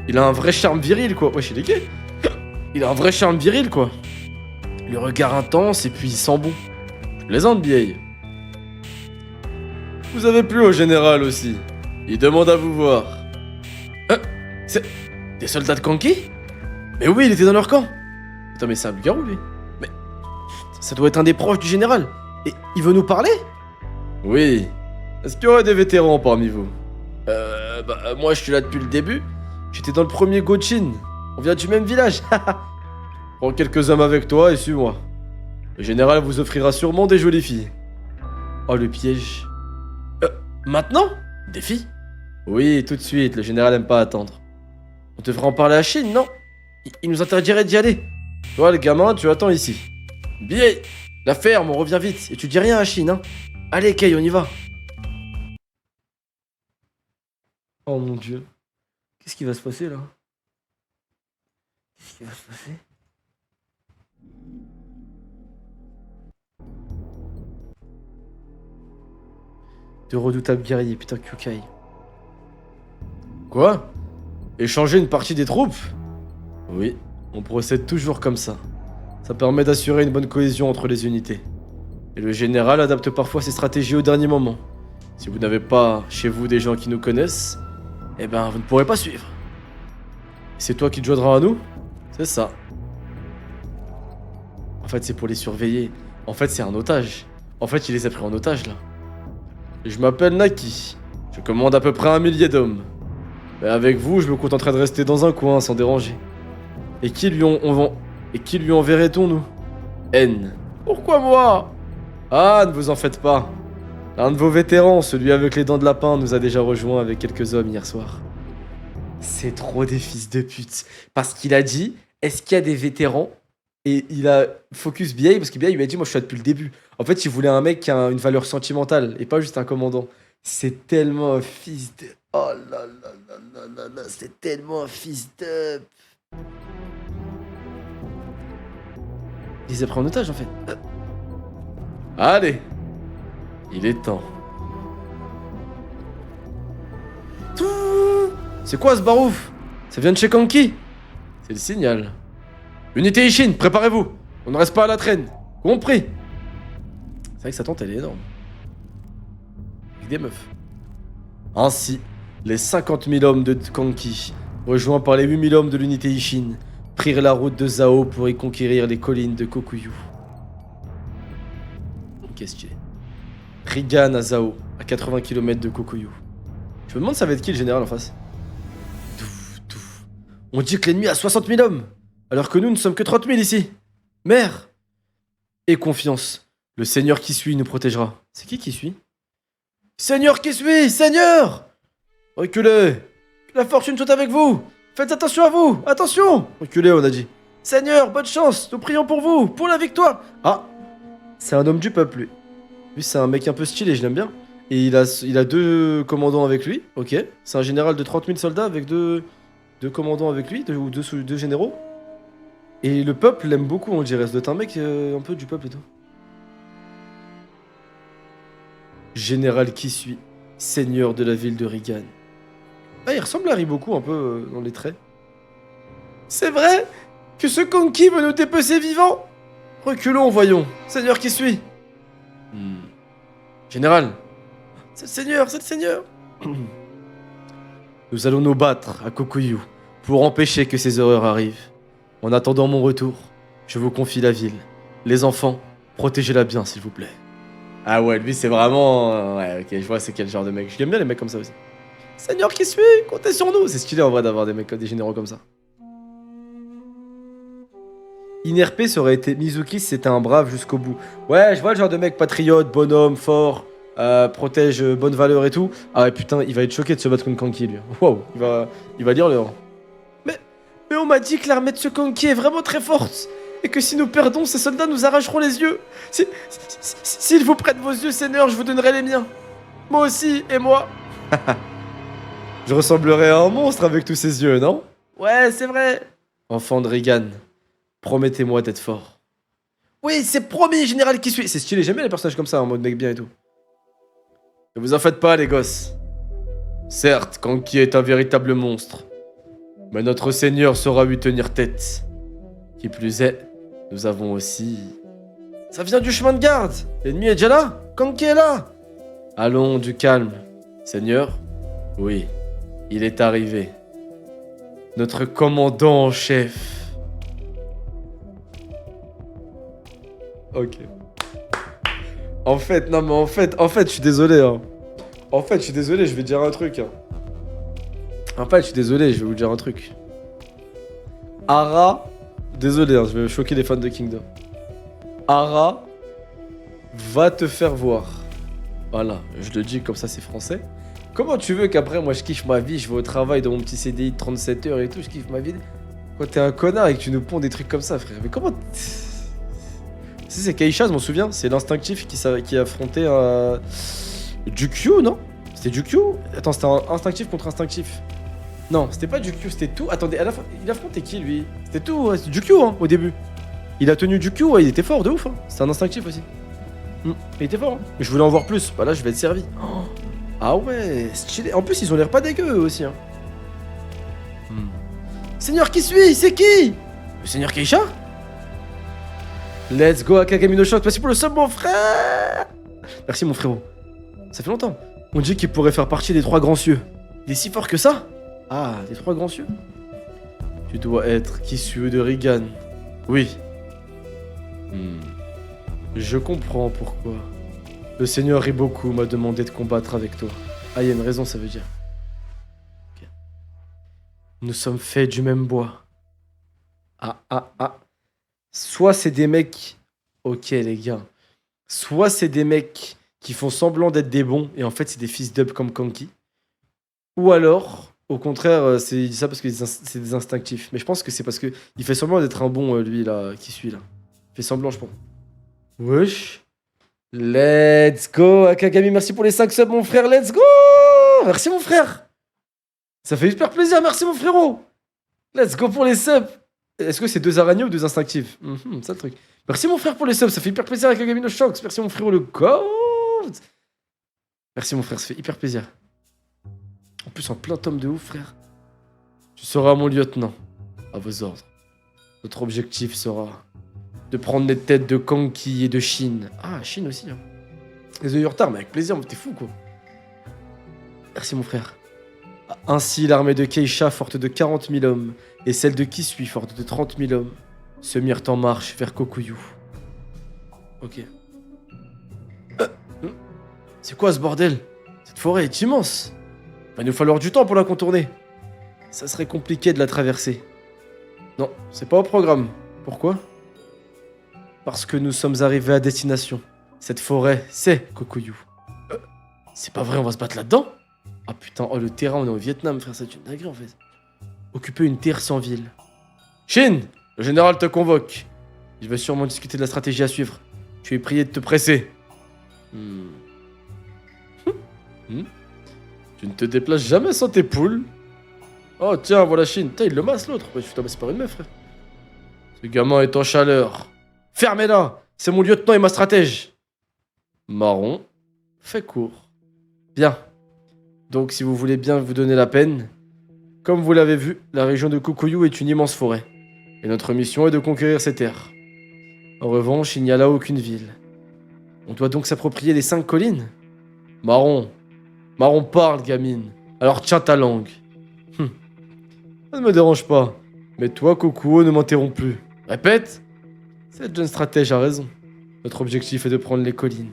Il a un vrai charme viril, quoi. Wesh, il est gay. Il a un vrai charme viril, quoi. Le regard intense et puis il sent bon. Je plaisante, vieille. Vous avez plu au général aussi. Il demande à vous voir. C'est... Des soldats de Kanki? Mais oui, il était dans leur camp. Putain, mais c'est un loup-garou, lui. Mais... ça doit être un des proches du général. Et il veut nous parler? Oui. Est-ce qu'il y aurait des vétérans parmi vous? Moi, je suis là depuis le début. J'étais dans le premier Gochin. On vient du même village. Prends quelques hommes avec toi et suis-moi. Le général vous offrira sûrement des jolies filles. Oh, le piège. Maintenant? Des filles? Oui, tout de suite. Le général aime pas attendre. On devrait en parler à Shin, non? Il nous interdirait d'y aller. Toi, le gamin, tu attends ici. Bien. La ferme, on revient vite. Et tu dis rien à Shin, hein? Allez, Kei, on y va. Oh mon dieu. Qu'est-ce qui va se passer, là? Qu'est-ce qui va se passer? De redoutables guerriers, putain, Kyukai. Quoi? Échanger une partie des troupes? Oui, on procède toujours comme ça. Ça permet d'assurer une bonne cohésion entre les unités. Et le général adapte parfois ses stratégies au dernier moment. Si vous n'avez pas chez vous des gens qui nous connaissent, eh ben vous ne pourrez pas suivre. C'est toi qui te joindras à nous? C'est ça. En fait, c'est pour les surveiller. En fait, c'est un otage. En fait, il les a pris en otage, là. Je m'appelle Naki. Je commande à peu près 1 millier d'hommes. Mais avec vous, je me contenterai de rester dans un coin, sans déranger. Et qui lui enverrait-on, nous? N. Pourquoi moi? Ah, ne vous en faites pas. L'un de vos vétérans, celui avec les dents de lapin, nous a déjà rejoint avec quelques hommes hier soir. C'est trop des fils de pute. Parce qu'il a dit, est-ce qu'il y a des vétérans? Et il a focus BA, parce que BA, il lui a dit, moi je suis là depuis le début. En fait, il voulait un mec qui a une valeur sentimentale, et pas juste un commandant. C'est tellement un fils de... Oh là là là là là là, c'est tellement un fils de... Il les a pris en otage, en fait. Allez, il est temps. C'est quoi ce barouf? Ça vient de chez Kanki? C'est le signal. Unité Ishin, préparez-vous. On ne reste pas à la traîne. Compris? C'est vrai que sa tente, elle est énorme. Avec des meufs. Ainsi, les 50 000 hommes de Kanki, rejoints par les 8 000 hommes de l'unité Ishin, prirent la route de Zao pour y conquérir les collines de Kokuyu. Qu'est-ce qu'il est? Rigan à Zao, à 80 km de Kokuyu. Je me demande ça va être qui le général en face? On dit que l'ennemi a 60 000 hommes, alors que nous ne sommes que 30 000 ici. Mère! Aie confiance, le Seigneur qui suit nous protégera. C'est qui suit? Seigneur qui suit! Seigneur! Reculez! Que la fortune soit avec vous! Faites attention à vous! Attention! Reculez, on a dit. Seigneur, bonne chance! Nous prions pour vous! Pour la victoire! Ah! C'est un homme du peuple, lui. Lui, c'est un mec un peu stylé, je l'aime bien. Et il a 2 commandants avec lui, ok. C'est un général de 30 000 soldats avec deux commandants avec lui, ou deux généraux. Et le peuple l'aime beaucoup, on dirait. Ça doit être un mec un peu du peuple et tout. Général qui suit, seigneur de la ville de Rigan. Ah, il ressemble à Riboku un peu dans les traits. C'est vrai que ce Kanki veut nous dépecer vivants? Reculons, voyons. Seigneur qui suit. Général. C'est le seigneur, c'est le seigneur. Nous allons nous battre à Kokuyu pour empêcher que ces horreurs arrivent. En attendant mon retour, je vous confie la ville. Les enfants, protégez-la bien, s'il vous plaît. Ah ouais, lui c'est vraiment... Ouais, ok, je vois c'est quel genre de mec. Je l'aime bien les mecs comme ça aussi. Seigneur qui suit, comptez sur nous. C'est stylé en vrai d'avoir des mecs, des généraux comme ça. Inerpé, ça aurait été Mizuki si c'était un brave jusqu'au bout. Ouais, je vois le genre de mec patriote, bonhomme, fort, protège bonne valeur et tout. Ah ouais, putain, il va être choqué de se battre contre Kanki, lui. Wow, il va lire l'heure. Mais on m'a dit que l'armée de ce Kanki est vraiment très forte. Et que si nous perdons, ces soldats nous arracheront les yeux. S'ils vous prêtent vos yeux, Seigneur, je vous donnerai les miens. Moi aussi, et moi. Je ressemblerais à un monstre avec tous ces yeux, non? Ouais, c'est vrai. Enfant de Rigan, promettez-moi d'être fort. Oui, c'est promis, général qui suit. C'est stylé, j'aime bien les personnages comme ça, en mode mec bien et tout. Ne vous en faites pas, les gosses. Certes, Kanki est un véritable monstre. Mais notre seigneur saura lui tenir tête. Qui plus est, nous avons aussi... Ça vient du chemin de garde. L'ennemi est déjà là. Kanki est là. Allons, du calme. Seigneur? Oui, il est arrivé. Notre commandant en chef. Ok. En fait, non mais en fait, je suis désolé. Hein. En fait, je suis désolé, je vais dire un truc. Hein. En fait, je suis désolé, je vais vous dire un truc. Ara, désolé, hein, je vais choquer les fans de Kingdom. Ara va te faire voir. Voilà, je le dis comme ça, c'est français. Comment tu veux qu'après, moi, je kiffe ma vie, je vais au travail dans mon petit CDI de 37 heures et tout, je kiffe ma vie. Quand t'es un connard et que tu nous ponds des trucs comme ça, frère, mais comment... C'est Keisha, je m'en souviens, c'est l'instinctif qui affrontait Jukyu, non? C'était Jukyu? Attends, c'était un instinctif contre instinctif. Non, c'était pas Jukyu, c'était tout. Attendez, à la fin, il affrontait qui, lui? C'était tout, ouais, c'était Jukyu, hein, au début. Il a tenu Jukyu, ouais, il était fort, de ouf, hein. C'était un instinctif aussi. Il était fort, hein. Mais je voulais en voir plus, bah là, je vais être servi. Oh. Ah ouais, stylé. En plus, ils ont l'air pas dégueux, eux aussi, hein. Seigneur qui suit, c'est qui? Le Seigneur Keisha? Let's go, Akagami no Shock. Merci pour le sub, mon frère. Merci, mon frérot. Ça fait longtemps. On dit qu'il pourrait faire partie des 3 grands cieux. Il est si fort que ça? Ah, les 3 grands cieux. Tu dois être Kisue de Rigan. Oui. Je comprends pourquoi. Le seigneur Riboku m'a demandé de combattre avec toi. Ah, il y a une raison, ça veut dire. Ok. Nous sommes faits du même bois. Ah. Soit c'est des mecs... Ok, les gars. Soit c'est des mecs qui font semblant d'être des bons, et en fait, c'est des fils d'up comme Kanki. Ou alors, au contraire, il dit ça parce que c'est des instinctifs. Mais je pense que c'est parce que il fait semblant d'être un bon, lui, là, qui suit, là. Il fait semblant, je pense. Wesh. Let's go, Akagami, merci pour les 5 subs, mon frère, let's go. Merci, mon frère. Ça fait hyper plaisir, merci, mon frérot. Let's go pour les subs. Est-ce que c'est 2 araignées ou 2 instinctifs? C'est le truc. Merci, mon frère, pour les subs, ça fait hyper plaisir, Akagami no Shocks. Merci, mon frérot, le gold. Merci, mon frère, ça fait hyper plaisir. En plus, en plein tome de ouf, frère. Tu seras mon lieutenant. À vos ordres. Notre objectif sera de prendre les têtes de Kanki et de Shin. Ah, Shin aussi. Hein. Désolé du retard, mais avec plaisir, mais t'es fou, quoi. Merci, mon frère. Ainsi, l'armée de Keisha, forte de 40 000 hommes, et celle de Kisui, forte de 30 000 hommes, se mirent en marche vers Kokuyu. Ok. C'est quoi ce bordel? Cette forêt est immense. Va nous falloir du temps pour la contourner. Ça serait compliqué de la traverser. Non, c'est pas au programme. Pourquoi? Parce que nous sommes arrivés à destination. Cette forêt, c'est Kokuyu. C'est pas vrai, on va se battre là-dedans? Ah putain, oh le terrain, on est au Vietnam, frère, c'est une dinguerie en fait. Occuper une terre sans ville. Shin, le général te convoque. Il va sûrement discuter de la stratégie à suivre. Tu es prié de te presser. Tu ne te déplaces jamais sans tes poules. Oh tiens, voilà Shin. Putain, il le masse l'autre. Putain, c'est pas une meuf, frère. Ce gamin est en chaleur. Fermez-la. C'est mon lieutenant et ma stratège. Marron. Fait court. Bien. Donc si vous voulez bien vous donner la peine, comme vous l'avez vu, la région de Kokuyu est une immense forêt. Et notre mission est de conquérir ces terres. En revanche, il n'y a là aucune ville. On doit donc s'approprier les 5 collines. Marron. Marron parle, gamine. Alors tiens ta langue. Ça ne me dérange pas. Mais toi, Kokuo, ne m'interromps plus. Répète. Cette jeune stratège a raison. Notre objectif est de prendre les collines.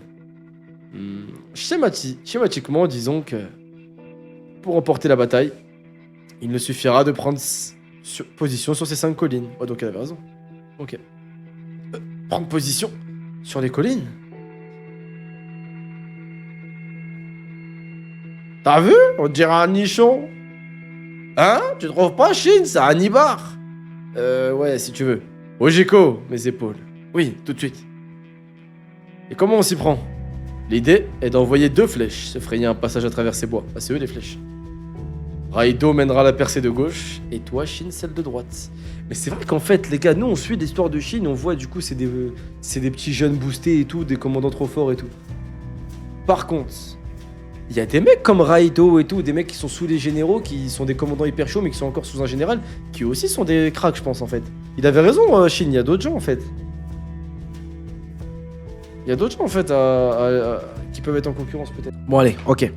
Schématiquement, disons que pour remporter la bataille, il ne suffira de prendre position sur ces 5 collines. Oh, donc elle avait raison. Ok. Prendre position sur les collines? T'as vu? On dirait un nichon. Hein? Tu trouves pas, Shin? C'est un Ibar. Ouais, si tu veux. Ojiko, mes épaules. Oui, tout de suite. Et comment on s'y prend? L'idée est d'envoyer 2 flèches, se frayer un passage à travers ces bois. Ah, c'est eux les flèches. Raido mènera la percée de gauche, et toi, Shin, celle de droite. Mais c'est vrai qu'en fait, les gars, nous, on suit l'histoire de Shin, on voit, du coup, c'est des petits jeunes boostés et tout, des commandants trop forts et tout. Par contre, il y a des mecs comme Raido et tout, des mecs qui sont sous les généraux, qui sont des commandants hyper chauds, mais qui sont encore sous un général, qui aussi sont des cracks, je pense, en fait. Il avait raison, Shin, il y a d'autres gens, en fait. Il y a d'autres gens, en fait, qui peuvent être en concurrence, peut-être. Bon, allez, ok.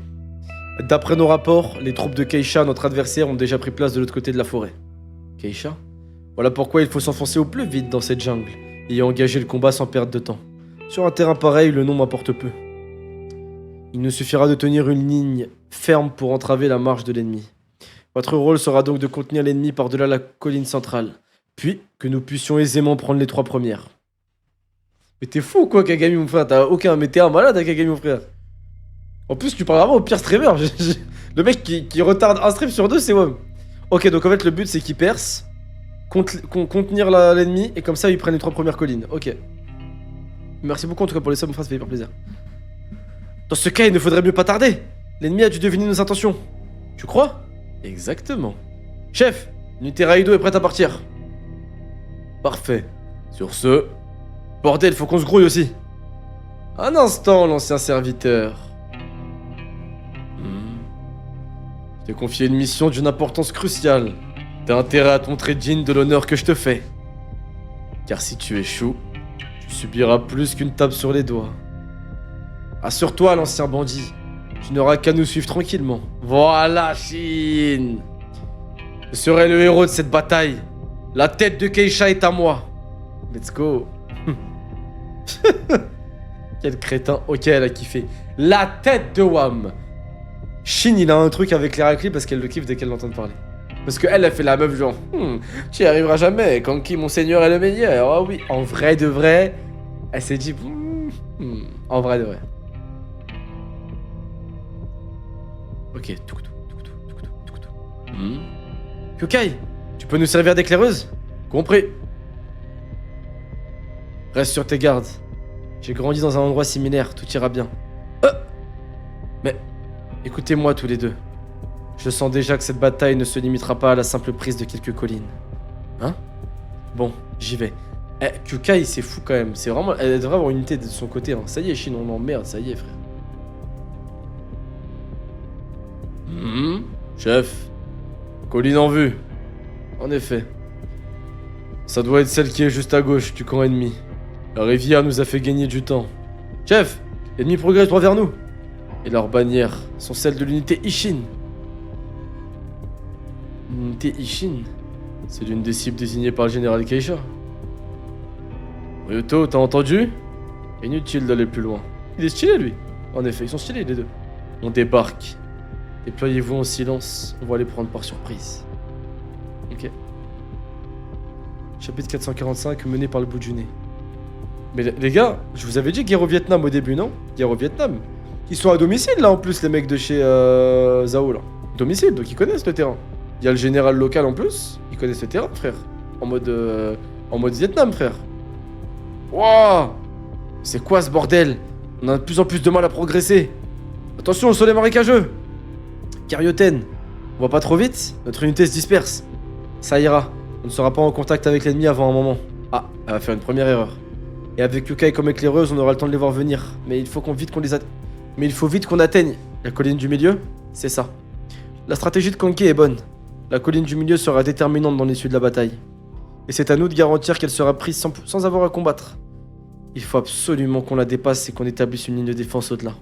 D'après nos rapports, les troupes de Keisha, notre adversaire, ont déjà pris place de l'autre côté de la forêt. Keisha? Voilà pourquoi il faut s'enfoncer au plus vite dans cette jungle, et engager le combat sans perdre de temps. Sur un terrain pareil, le nom m'importe peu. Il nous suffira de tenir une ligne ferme pour entraver la marche de l'ennemi. Votre rôle sera donc de contenir l'ennemi par-delà la colline centrale, puis que nous puissions aisément prendre les 3 premières. Mais t'es fou quoi, Kagami mon frère, t'as aucun... Mais t'es un malade, Kagami mon frère. En plus, tu parles vraiment au pire streamer. Le mec qui retarde un stream sur 2, c'est WOM. Ok, donc en fait, le but c'est qu'il perce, contenir l'ennemi, et comme ça, ils prennent les 3 premières collines. Ok. Merci beaucoup en tout cas pour les subs, mon frère, ça fait hyper plaisir. Dans ce cas, il ne faudrait mieux pas tarder. L'ennemi a dû deviner nos intentions. Tu crois? Exactement. Chef, l'unité Raido est prête à partir. Parfait. Sur ce... Bordel, faut qu'on se grouille aussi. Un instant, l'ancien serviteur. Je t'ai confié une mission d'une importance cruciale. T'as intérêt à te montrer digne de l'honneur que je te fais. Car si tu échoues, tu subiras plus qu'une tape sur les doigts. Assure-toi, l'ancien bandit. Tu n'auras qu'à nous suivre tranquillement. Voilà, Shin. Je serai le héros de cette bataille. La tête de Keisha est à moi. Let's go. Quel crétin. Ok, elle a kiffé. La tête de Wham. Shin, il a un truc avec Heracli parce qu'elle le kiffe dès qu'elle l'entend parler. Parce qu'elle a fait la meuf genre tu y arriveras jamais, Kanki mon seigneur est le meilleur. Ah oui, en vrai de vrai, elle s'est dit en vrai de vrai. Ok, Kyukai, tu peux nous servir d'éclaireuse? Compris. Reste sur tes gardes. J'ai grandi dans un endroit similaire, tout ira bien. Mais écoutez-moi tous les deux. Je sens déjà que cette bataille ne se limitera pas à la simple prise de quelques collines. Hein? Bon, j'y vais. Kyukai, c'est fou quand même. C'est vraiment... Elle devrait avoir une unité de son côté. Hein. Ça y est, Shin, on l'emmerde. Ça y est, frère. Chef. Colline en vue. En effet. Ça doit être celle qui est juste à gauche du camp ennemi. La rivière nous a fait gagner du temps. Chef, l'ennemi progresse droit vers nous. Et leurs bannières sont celles de l'unité Ishin. L'unité Ishin, c'est l'une des cibles désignées par le général Keisha. Ryuto, t'as entendu? Inutile d'aller plus loin. Il est stylé, lui. En effet, ils sont stylés, les deux. On débarque. Déployez-vous en silence. On va les prendre par surprise. Ok. Chapitre 445, mené par le bout du nez. Mais les gars, je vous avais dit guerre au Vietnam au début, non? Guerre au Vietnam. Ils sont à domicile, là, en plus, les mecs de chez Zhao, là. Domicile, donc ils connaissent le terrain. Il y a le général local en plus. Ils connaissent le terrain, frère. En mode Vietnam, frère. Wouah! C'est quoi ce bordel? On a de plus en plus de mal à progresser. Attention au soleil marécageux. Karyoten, on va pas trop vite? Notre unité se disperse. Ça ira. On ne sera pas en contact avec l'ennemi avant un moment. Ah, elle va faire une première erreur. Et avec Kyukai comme éclaireuse, on aura le temps de les voir venir. Mais il faut vite qu'on atteigne la colline du milieu. C'est ça. La stratégie de Kanki est bonne. La colline du milieu sera déterminante dans l'issue de la bataille. Et c'est à nous de garantir qu'elle sera prise sans avoir à combattre. Il faut absolument qu'on la dépasse et qu'on établisse une ligne de défense au-delà.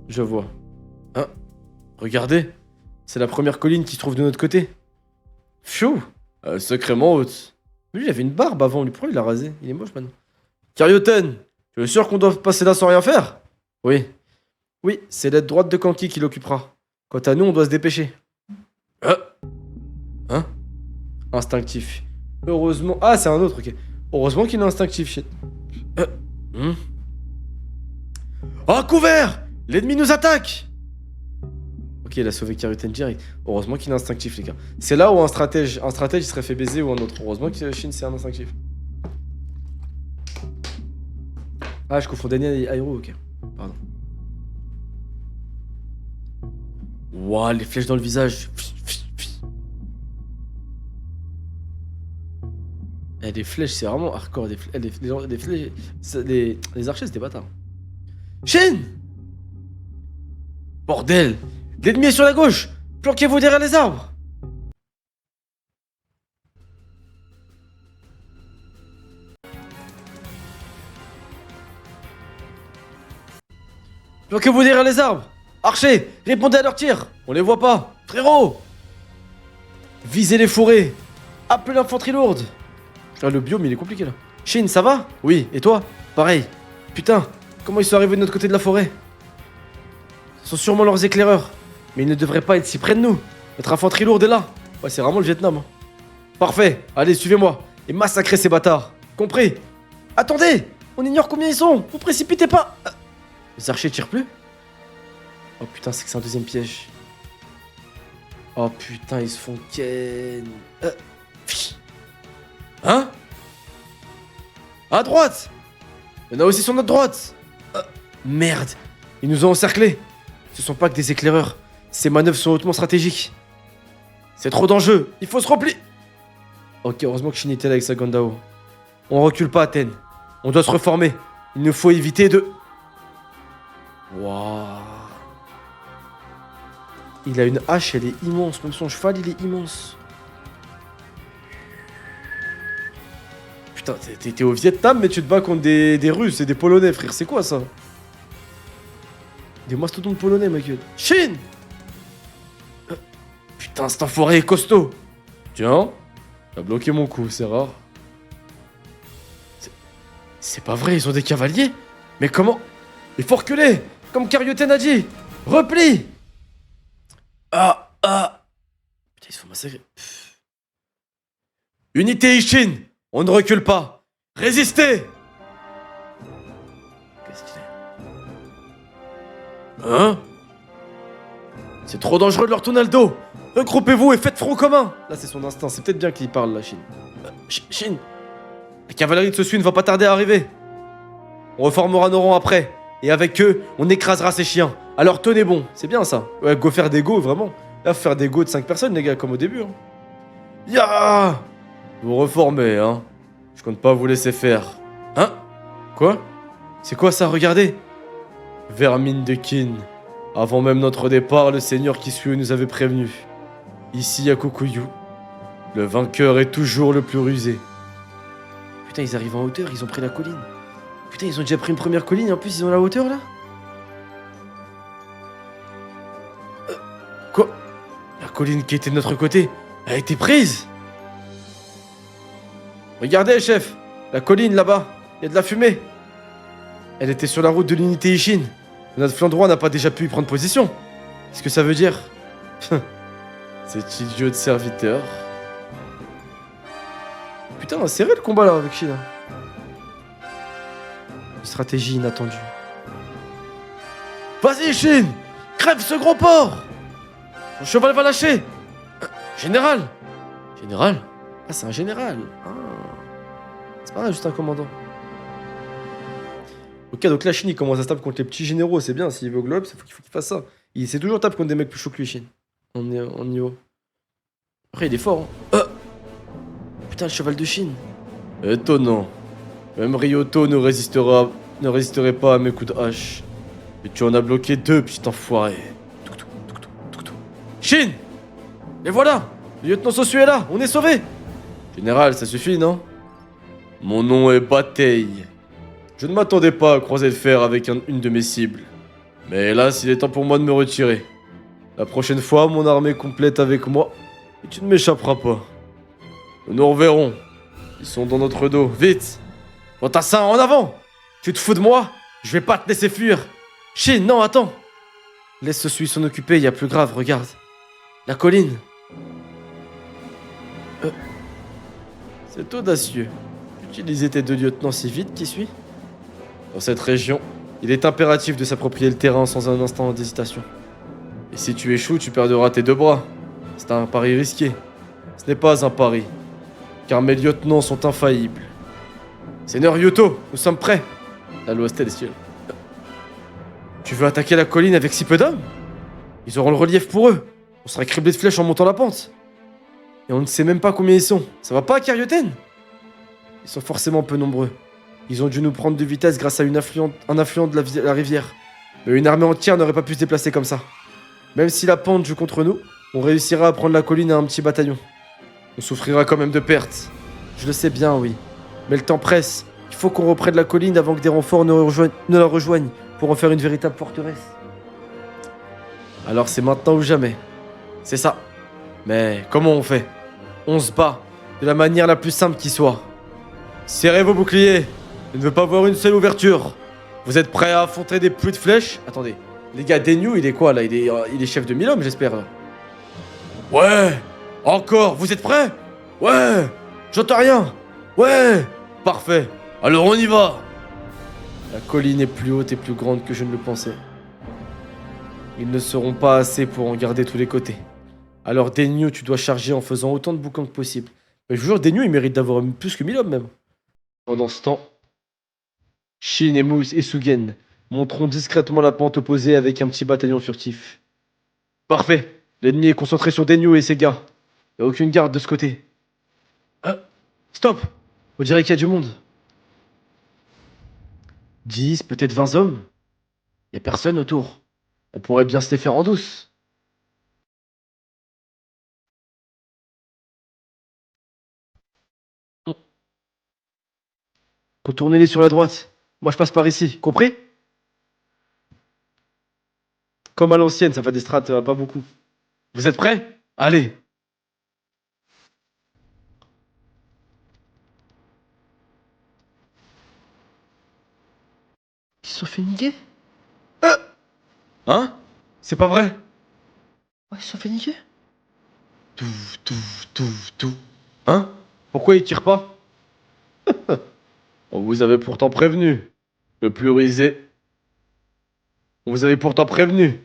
Je vois. Hein? Regardez. C'est la première colline qui se trouve de notre côté. Pfiou! Sacrément haute. Mais lui, il avait une barbe avant. Lui, pourquoi il l'a rasé? Il est moche maintenant. Karyoten, tu es sûr qu'on doit passer là sans rien faire? Oui. Oui, c'est l'aile droite de Kanki qui l'occupera. Quant à nous, on doit se dépêcher. Hein? Instinctif. Heureusement... Ah, c'est un autre, ok. Heureusement qu'il est instinctif, shit. À couvert! L'ennemi nous attaque! Ok, il a sauvé Karyoten direct. Heureusement qu'il est instinctif, les gars. C'est là où un stratège il serait fait baiser ou un autre. Heureusement que Shin, c'est un instinctif. Ah, je confonds Daniel et Airo, ok. Pardon. Wouah, les flèches dans le visage. Eh, les flèches, c'est vraiment hardcore. Les flèches. Les archers, c'est des bâtards. Shin! Bordel! L'ennemi est sur la gauche! Planquez-vous derrière les arbres! Planquez-vous derrière les arbres! Archers, répondez à leurs tirs! On les voit pas! Frérot! Visez les fourrés! Appelez l'infanterie lourde! Ah, le biome, il est compliqué là. Shin, ça va? Oui, et toi? Pareil. Putain, comment ils sont arrivés de notre côté de la forêt? Ce sont sûrement leurs éclaireurs. Mais ils ne devraient pas être si près de nous. Notre infanterie lourde est là. Ouais, c'est vraiment le Vietnam. Hein. Parfait. Allez, suivez-moi. Et massacrez ces bâtards. Compris? Attendez! On ignore combien ils sont. Vous précipitez pas. Les archers tirent plus? Oh putain, c'est que c'est un deuxième piège. Oh putain, ils se font ken. Hein? À droite! Il y en a aussi sur notre droite! Merde! Ils nous ont encerclés! Ce sont pas que des éclaireurs. Ces manœuvres sont hautement stratégiques. C'est trop d'enjeux! Il faut se replier! Ok, heureusement que Shin était là avec sa Gandao. On recule pas, Athènes. On doit se reformer. Il nous faut éviter de... Waouh! Il a une hache, elle est immense. Même son cheval, il est immense. Putain, t'es au Vietnam, mais tu te bats contre des Russes et des Polonais, frère. C'est quoi, ça? Des mastodontes polonais, ma gueule. Shin! Putain, cet enfoiré est costaud. Tiens, t'as bloqué mon coup, c'est rare. C'est pas vrai, ils ont des cavaliers? Mais comment? Il faut reculer, comme Karyoten a dit. Repli! Ah. Putain, ils se font massacrer. Unité Ishin! On ne recule pas! Résistez! Qu'est-ce qu'il est? Hein? C'est trop dangereux de leur tourner le dos! Regroupez-vous et faites front commun! Là, c'est son instinct, c'est peut-être bien qu'il parle, là, Shin. Shin! La cavalerie de Sosui ne va pas tarder à arriver. On reformera nos rangs après. Et avec eux, on écrasera ces chiens. Alors tenez bon, c'est bien ça. Ouais, go faire des go, vraiment. Là, faut faire des go de 5 personnes, les gars, comme au début. Hein. Ya! Vous reformez, hein. Je compte pas vous laisser faire. Hein? Quoi? C'est quoi ça, regardez? Vermine de Kin. Avant même notre départ, le seigneur Kisui nous avait prévenu. Ici à Kokuyu, le vainqueur est toujours le plus rusé. Putain, ils arrivent en hauteur, ils ont pris la colline. Putain, ils ont déjà pris une première colline et en plus ils ont la hauteur là? Quoi? La colline qui était de notre côté a été prise? Regardez, chef, la colline là-bas, il y a de la fumée. Elle était sur la route de l'unité Ishin. Notre flanc droit n'a pas déjà pu y prendre position. Qu'est-ce que ça veut dire? Cet idiot de serviteur. Putain, serré le combat là avec Shin. Une stratégie inattendue. Vas-y, Shin! Crève ce gros porc! Son cheval va lâcher! Général! Général? Ah, c'est un général. Ah. C'est pas juste un commandant. Ok, donc là, Shin il commence à se taper contre les petits généraux, c'est bien. S'il veut globe, il faut qu'il fasse ça. Il s'est toujours tapé contre des mecs plus chauds que lui, Shin. En niveau. Après, il est fort. Hein. Putain, le cheval de Shin. Étonnant. Même Ryoto ne résisterait pas à mes coups de hache. Et tu en as bloqué 2, petit enfoiré. Shin! Et voilà! Le lieutenant Sosui est là, on est sauvé! Général, ça suffit, non? Mon nom est Batei. Je ne m'attendais pas à croiser le fer avec une de mes cibles. Mais hélas, il est temps pour moi de me retirer. La prochaine fois, mon armée complète avec moi, et tu ne m'échapperas pas. Nous nous reverrons. Ils sont dans notre dos. Vite! Fantassin, en avant! Tu te fous de moi? Je vais pas te laisser fuir. Shin, non, attends. Laisse Sosui s'en occuper, y a plus grave, regarde. La colline. C'est audacieux. Utiliser tes 2 lieutenants si vite, qui suit? Dans cette région, il est impératif de s'approprier le terrain sans un instant d'hésitation. Et si tu échoues, tu perdras tes 2 bras. C'est un pari risqué. Ce n'est pas un pari, car mes lieutenants sont infaillibles. Seigneur Yuto, nous sommes prêts. La loi célestielle. Tu veux attaquer la colline avec si peu d'hommes? Ils auront le relief pour eux. On sera criblé de flèches en montant la pente. Et on ne sait même pas combien ils sont. Ça va pas, Karyoten? Ils sont forcément peu nombreux. Ils ont dû nous prendre de vitesse grâce à un affluent de la rivière. Mais une armée entière n'aurait pas pu se déplacer comme ça. Même si la pente joue contre nous, on réussira à prendre la colline à un petit bataillon. On souffrira quand même de pertes. Je le sais bien, oui. Mais le temps presse. Il faut qu'on reprenne la colline avant que des renforts ne la rejoignent pour en faire une véritable forteresse. Alors c'est maintenant ou jamais. C'est ça. Mais comment on fait? On se bat de la manière la plus simple qui soit. Serrez vos boucliers. Je ne veux pas voir une seule ouverture. Vous êtes prêts à affronter des pluies de flèches? Attendez. Les gars, Denyu, il est quoi là? Il est chef de 1000 hommes, j'espère. Ouais. Encore. Vous êtes prêts? Ouais. J'entends rien. Ouais. Parfait. Alors on y va. La colline est plus haute et plus grande que je ne le pensais. Ils ne seront pas assez pour en garder tous les côtés. Alors Denyu, tu dois charger en faisant autant de boucans que possible. Mais je vous jure, Denyu, il mérite d'avoir plus que 1000 hommes même. Pendant ce temps, Shin et Sugen monteront discrètement la pente opposée avec un petit bataillon furtif. Parfait. L'ennemi est concentré sur Denyu et ses gars. Il n'y a aucune garde de ce côté. Stop! On dirait qu'il y a du monde. 10, peut-être 20 hommes. Il n'y a personne autour. On pourrait bien se les faire en douce. Retournez-les sur la droite. Moi je passe par ici, compris? Comme à l'ancienne, ça fait des strats, pas beaucoup. Vous êtes prêts? Allez. Ils se sont fait niquer? Hein? C'est pas vrai? Ouais, ils se sont fait niquer? Tout, tout, tout, tout. Hein? Pourquoi ils tirent pas? On vous avait pourtant prévenu. Le plus rusé. On vous avait pourtant prévenu.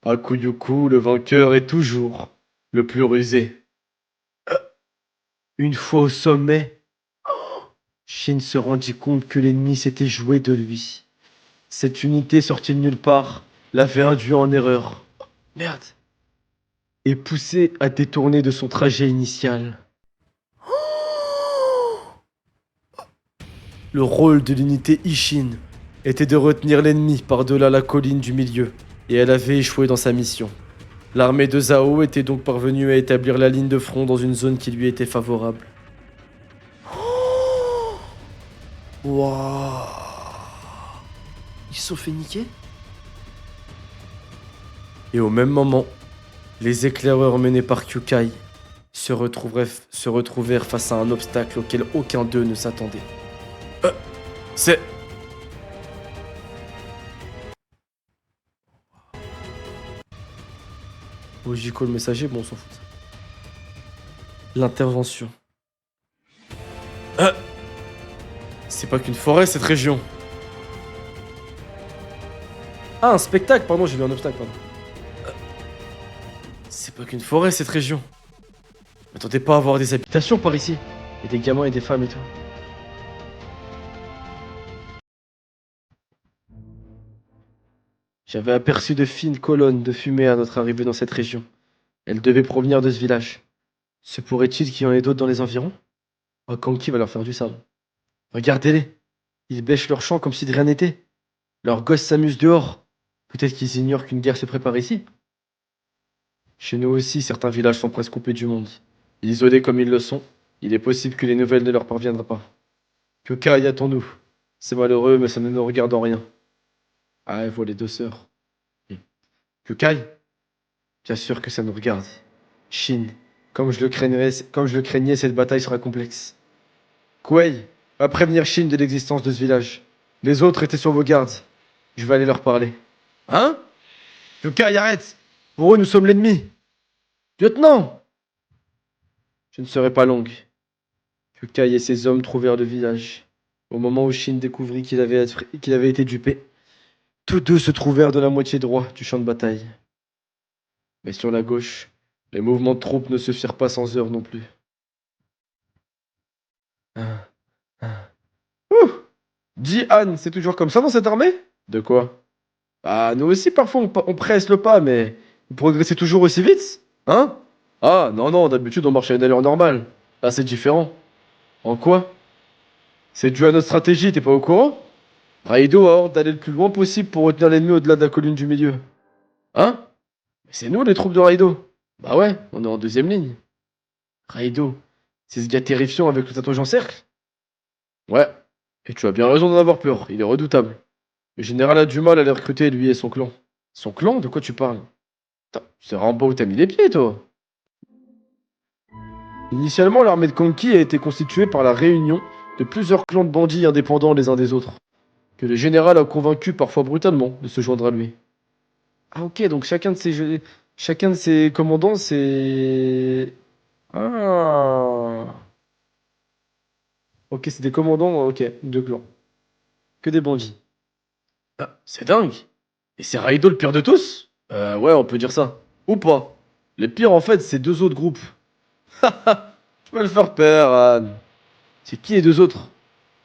Akuyuku, le vainqueur, est toujours le plus rusé. Une fois au sommet, Shin se rendit compte que l'ennemi s'était joué de lui. Cette unité sortie de nulle part l'avait induit en erreur. Merde. Et poussé à détourner de son trajet initial. Le rôle de l'unité Ishin était de retenir l'ennemi par-delà la colline du milieu, et elle avait échoué dans sa mission. L'armée de Zhao était donc parvenue à établir la ligne de front dans une zone qui lui était favorable. Waouh. Ils se sont fait niquer? Et au même moment, les éclaireurs menés par Kyukai se retrouvèrent face à un obstacle auquel aucun d'eux ne s'attendait. C'est... Ojiko le messager, bon on s'en fout. L'intervention. C'est pas qu'une forêt cette région. Ah, un spectacle, pardon, j'ai vu un obstacle, pardon. C'est pas qu'une forêt cette région. M'attendez pas à voir des habitations par ici. Et des gamins et des femmes et tout. J'avais aperçu de fines colonnes de fumée à notre arrivée dans cette région. Elles devaient provenir de ce village. Se pourrait-il qu'il y en ait d'autres dans les environs? Oh, Kanki va leur faire du sale. Regardez-les. Ils bêchent leur champ comme si de rien n'était. Leurs gosses s'amusent dehors. Peut-être qu'ils ignorent qu'une guerre se prépare ici. Chez nous aussi, certains villages sont presque coupés du monde. Isolés comme ils le sont, il est possible que les nouvelles ne leur parviendraient pas. Que Kai attend-nous? C'est malheureux, mais ça ne nous regarde en rien. Ah, elle voit les deux sœurs. Que Kai? Bien sûr que ça nous regarde. Shin, comme je le craignais, cette bataille sera complexe. Kuei, va prévenir Shin de l'existence de ce village. Les autres étaient sur vos gardes. Je vais aller leur parler. Hein? Que Kai, arrête! Pour eux, nous sommes l'ennemi. Lieutenant! Je ne serai pas longue. Que Kai et ses hommes trouvèrent le village. Au moment où Shin découvrit qu'il avait été dupé, tous deux se trouvèrent de la moitié droit du champ de bataille. Mais sur la gauche, les mouvements de troupes ne se firent pas sans heurts non plus. Ouh! Dis Anne, c'est toujours comme ça dans cette armée? De quoi? Bah, nous aussi parfois on presse le pas, mais vous progressez toujours aussi vite? Hein? Ah, non, non, d'habitude on marche à une allure normale. Là c'est différent. En quoi? C'est dû à notre stratégie, t'es pas au courant? Raido a ordre d'aller le plus loin possible pour retenir l'ennemi au-delà de la colline du milieu. Hein? Mais c'est nous les troupes de Raido. Bah ouais, on est en deuxième ligne. Raido, c'est ce gars terrifiant avec le tatouage en cercle? Ouais, et tu as bien raison d'en avoir peur, il est redoutable. Le général a du mal à les recruter, lui et son clan. Son clan? De quoi tu parles? C'est Rambo où t'as mis les pieds, toi? Initialement, l'armée de Kanki a été constituée par la réunion de plusieurs clans de bandits indépendants les uns des autres, que le général a convaincu parfois brutalement de se joindre à lui. Ah ok, donc chacun de ces commandants, c'est... Ah... Ok, c'est des commandants, ok, de clans. Que des bandits. Ah, c'est dingue. Et c'est Raido le pire de tous? Ouais, on peut dire ça. Ou pas. Le pire, en fait, c'est deux autres groupes. Haha, tu peux le faire peur, Anne. C'est qui les deux autres?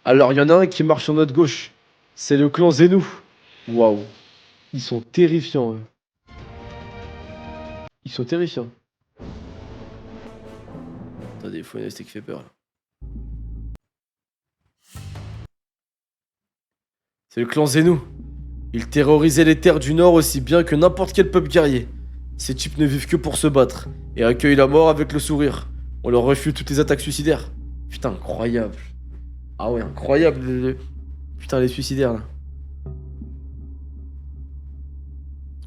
Alors, il y en a un qui marche sur notre gauche. C'est le clan Zenou. Waouh. Ils sont terrifiants, eux. Ils sont terrifiants. Attendez, il faut une OST qui fait peur, là. C'est le clan Zenou. Ils terrorisaient les terres du Nord aussi bien que n'importe quel peuple guerrier. Ces types ne vivent que pour se battre et accueillent la mort avec le sourire. On leur refuse toutes les attaques suicidaires. Putain, incroyable. Ah ouais, incroyable. Putain, les suicidaires là.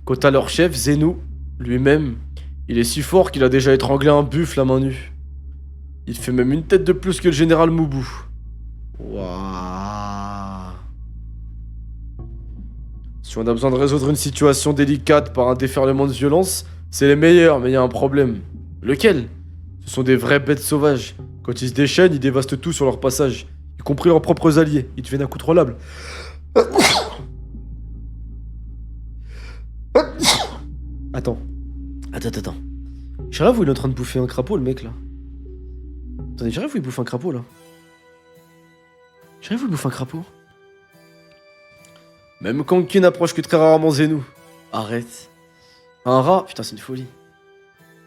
Quant à leur chef, Zenou, lui-même, il est si fort qu'il a déjà étranglé un buffle à main nue. Il fait même une tête de plus que le général Moubou. Waouh. Si on a besoin de résoudre une situation délicate par un déferlement de violence, c'est les meilleurs, mais il y a un problème. Lequel? Ce sont des vraies bêtes sauvages. Quand ils se déchaînent, ils dévastent tout sur leur passage, y compris leurs propres alliés. Ils deviennent incontrôlables. Attends. J'arrive où il est en train de bouffer un crapaud, le mec, là. Attendez, j'arrive où il bouffe un crapaud, là. J'arrive où il bouffe un crapaud. Même Kanki n'approche que très rarement Zenou. Arrête. Un rat? Putain, c'est une folie.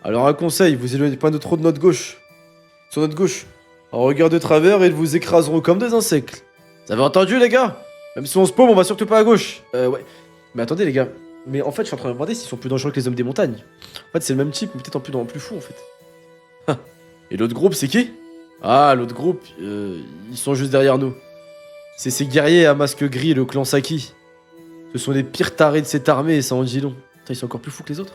Alors un conseil, vous éloignez pas de trop de notre gauche. Sur notre gauche. En regard de travers, ils vous écraseront comme des insectes. Vous avez entendu, les gars? Même si on se paume, on va surtout pas à gauche. Ouais. Mais attendez, les gars. Mais en fait, je suis en train de me demander s'ils sont plus dangereux que les hommes des montagnes. En fait, c'est le même type, mais peut-être en plus fou, en fait. Ah. Et l'autre groupe, c'est qui? Ah, l'autre groupe, ils sont juste derrière nous. C'est ces guerriers à masque gris, le clan Saki. Ce sont les pires tarés de cette armée, et ça en dit long. Putain, ils sont encore plus fous que les autres.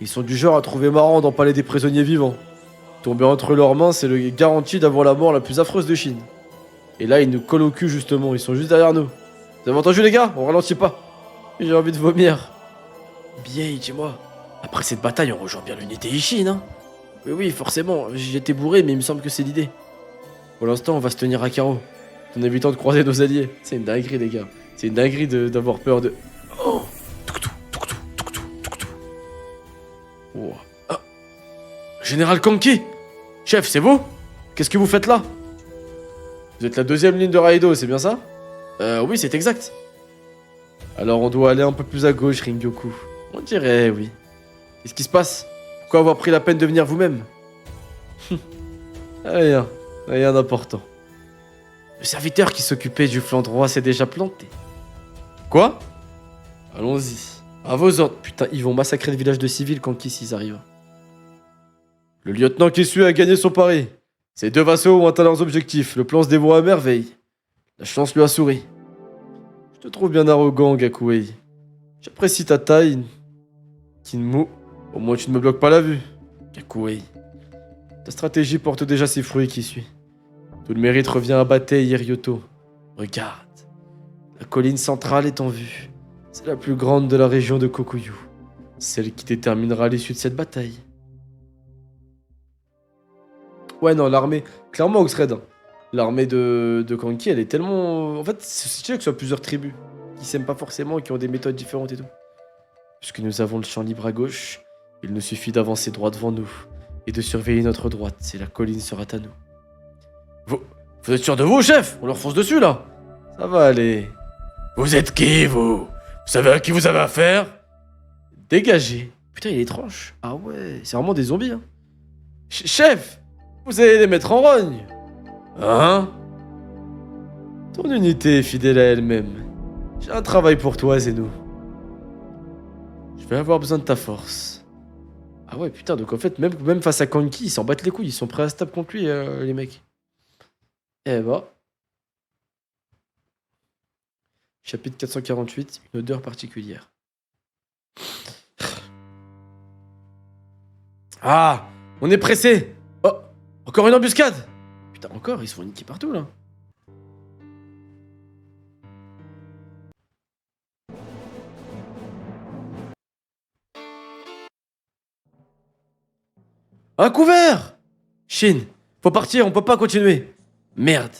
Ils sont du genre à trouver marrant d'empaler des prisonniers vivants. Tomber entre leurs mains, c'est le garanti d'avoir la mort la plus affreuse de Chine. Et là, ils nous collent au cul, justement, ils sont juste derrière nous. Vous avez entendu, les gars? On ralentit pas. J'ai envie de vomir. Bien, dis-moi. Après cette bataille, on rejoint bien l'unité Ishin, hein? Oui, forcément. J'étais bourré, mais il me semble que c'est l'idée. Pour l'instant, on va se tenir à carreau, en évitant de croiser nos alliés. C'est une dinguerie, les gars. C'est une dinguerie d'avoir peur de... Oh! Oh. Ah. Général Kanki! Chef, c'est vous? Qu'est-ce que vous faites là? Vous êtes la deuxième ligne de Raido, c'est bien ça? Oui, c'est exact. Alors on doit aller un peu plus à gauche, Ringyoku. On dirait, oui. Qu'est-ce qui se passe? Pourquoi avoir pris la peine de venir vous-même? Rien d'important. Le serviteur qui s'occupait du flanc droit s'est déjà planté. Quoi? Allons-y. À vos ordres. Putain, ils vont massacrer le village de civils quand s'ils arrivent. Le lieutenant qui suit a gagné son pari. Ses deux vassaux ont atteint leurs objectifs. Le plan se dévoue à merveille. La chance lui a souri. Je te trouve bien arrogant, Gakuei. J'apprécie ta taille. Kinmu, au moins tu ne me bloques pas la vue. Gakuei. Ta stratégie porte déjà ses fruits, qui suit. Tout le mérite revient à Batei et Ryoto. Regarde. La colline centrale est en vue. C'est la plus grande de la région de Kokuyu. Celle qui déterminera l'issue de cette bataille. Ouais, non, l'armée... Clairement, Oxred. L'armée de Kanki, elle est tellement... En fait, c'est stylé que ce soit plusieurs tribus qui s'aiment pas forcément et qui ont des méthodes différentes et tout. Puisque nous avons le champ libre à gauche, il nous suffit d'avancer droit devant nous et de surveiller notre droite, et la colline sera à nous. Vous êtes sûr de vous, chef? On leur fonce dessus, là. Ça va aller. Vous êtes qui, vous? Vous savez à qui vous avez affaire? Dégagez. Putain, il est étrange. Ah ouais, c'est vraiment des zombies, hein. Chef! Vous allez les mettre en rogne. Hein? Ton unité est fidèle à elle-même. J'ai un travail pour toi, Zenou. Je vais avoir besoin de ta force. Ah ouais, putain, donc en fait, même face à Kanki, ils s'en battent les couilles, ils sont prêts à se taper contre lui, les mecs. Eh bah. Chapitre 448, une odeur particulière. Ah! On est pressé! Oh! Encore une embuscade! Putain, encore, ils se font niquer partout, là. Un couvert! Shin, faut partir, on peut pas continuer. Merde.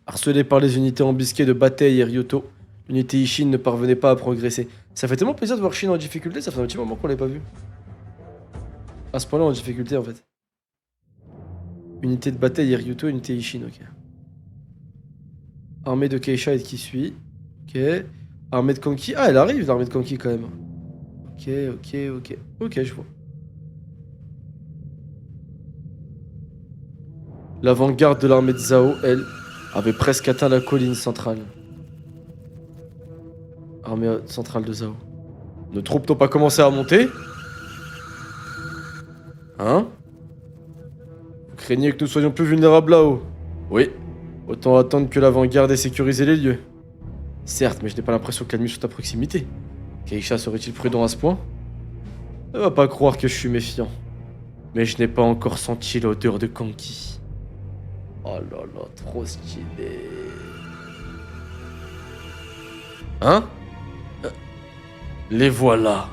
Harcelé par les unités embusquées de Batei et Ryoto, l'unité Ishin ne parvenait pas à progresser. Ça fait tellement plaisir de voir Shin en difficulté, ça fait un petit moment qu'on l'ait pas vu. À ce point-là, en difficulté, en fait. Unité de Batei et Ryoto, unité Ishin, ok. Armée de Keisha et de Kisui. Ok. Armée de Kanki. Ah, elle arrive, l'armée de Kanki, quand même. Ok. Ok, je vois. L'avant-garde de l'armée de Zhao, elle, avait presque atteint la colline centrale. Armée centrale de Zhao. Nos troupes n'ont pas commencé à monter? Hein? Vous craignez que nous soyons plus vulnérables là-haut? Oui. Autant attendre que l'avant-garde ait sécurisé les lieux. Certes, mais je n'ai pas l'impression que l'ennemi soit à proximité. Keisha serait-il prudent à ce point? Ne va pas croire que je suis méfiant. Mais je n'ai pas encore senti l'odeur de Kanki. Oh là là, trop stylé. Hein? Les voilà.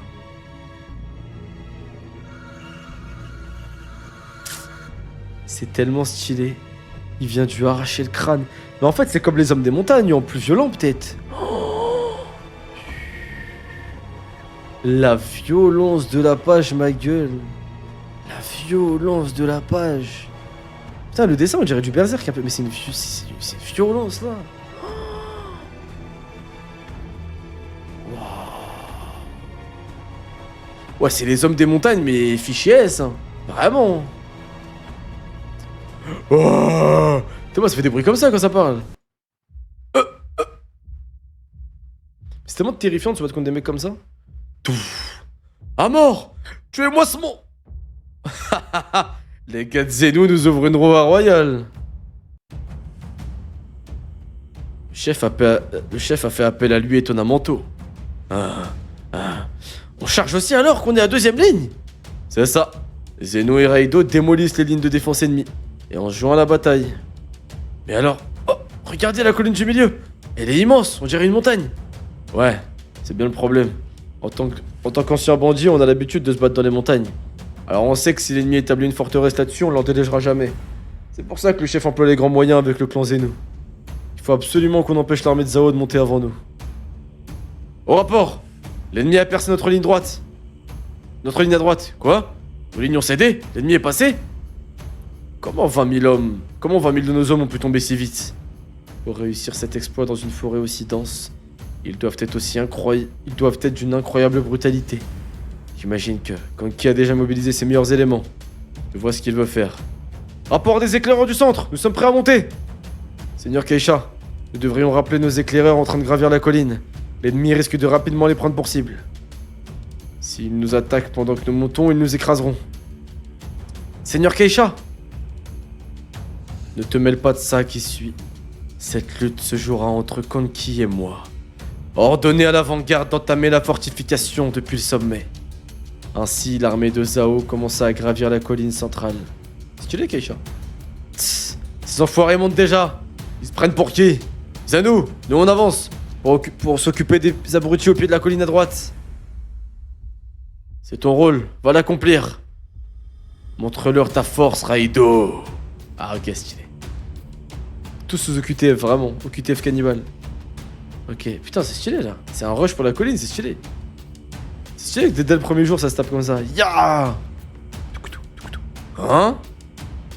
C'est tellement stylé. Il vient de lui arracher le crâne. Mais en fait, c'est comme les hommes des montagnes, en plus violent peut-être. Oh, la violence de la page, ma gueule. La violence de la page. Putain, le dessin, on dirait du berserk un peu. Mais c'est une violence, là. Ouais, c'est les hommes des montagnes, mais fichiers S, hein. Vraiment. Oh, putain, moi, ça fait des bruits comme ça quand ça parle. C'est tellement terrifiant de se battre contre des mecs comme ça. Touf. À mort. Tuez-moi ce mot. Les gars de Zenou nous ouvrent une voie royale. Le chef a fait appel à lui étonnamment tôt. On charge aussi alors qu'on est à deuxième ligne. C'est ça. Zeno et Raido démolissent les lignes de défense ennemies. Et on se joint à la bataille. Mais alors... Oh, regardez la colline du milieu. Elle est immense, on dirait une montagne. Ouais, c'est bien le problème. En tant qu'ancien bandit, on a l'habitude de se battre dans les montagnes. Alors on sait que si l'ennemi établit une forteresse là-dessus, on l'en délégera jamais. C'est pour ça que le chef emploie les grands moyens avec le clan Zeno. Il faut absolument qu'on empêche l'armée de Zao de monter avant nous. Au rapport! L'ennemi a percé notre ligne droite. Notre ligne à droite. Quoi? Nos lignes ont cédé? L'ennemi est passé? Comment 20 000 hommes? Comment 20 000 de nos hommes ont pu tomber si vite? Pour réussir cet exploit dans une forêt aussi dense, ils doivent être d'une incroyable brutalité. J'imagine que Kanki a déjà mobilisé ses meilleurs éléments. Je vois ce qu'il veut faire. Rapport des éclaireurs du centre, nous sommes prêts à monter. Seigneur Keisha, nous devrions rappeler nos éclaireurs en train de gravir la colline. L'ennemi risque de rapidement les prendre pour cible. S'ils nous attaquent pendant que nous montons, ils nous écraseront. Seigneur Keisha! Ne te mêle pas de ça qui suit. Cette lutte se jouera entre Kanki et moi. Ordonnez à l'avant-garde d'entamer la fortification depuis le sommet. Ainsi, l'armée de Zao commença à gravir la colline centrale. Stylé, Keisha. Tss, ces enfoirés montent déjà. Ils se prennent pour qui? Zanou, nous on avance. Pour s'occuper des abrutis au pied de la colline à droite. C'est ton rôle, va l'accomplir. Montre-leur ta force, Raido. Ah, ok, stylé. Tous sous OQTF, vraiment. OQTF cannibale. Ok, putain, c'est stylé là. C'est un rush pour la colline, c'est stylé. C'est stylé que dès le premier jour ça se tape comme ça. Ya! Hein?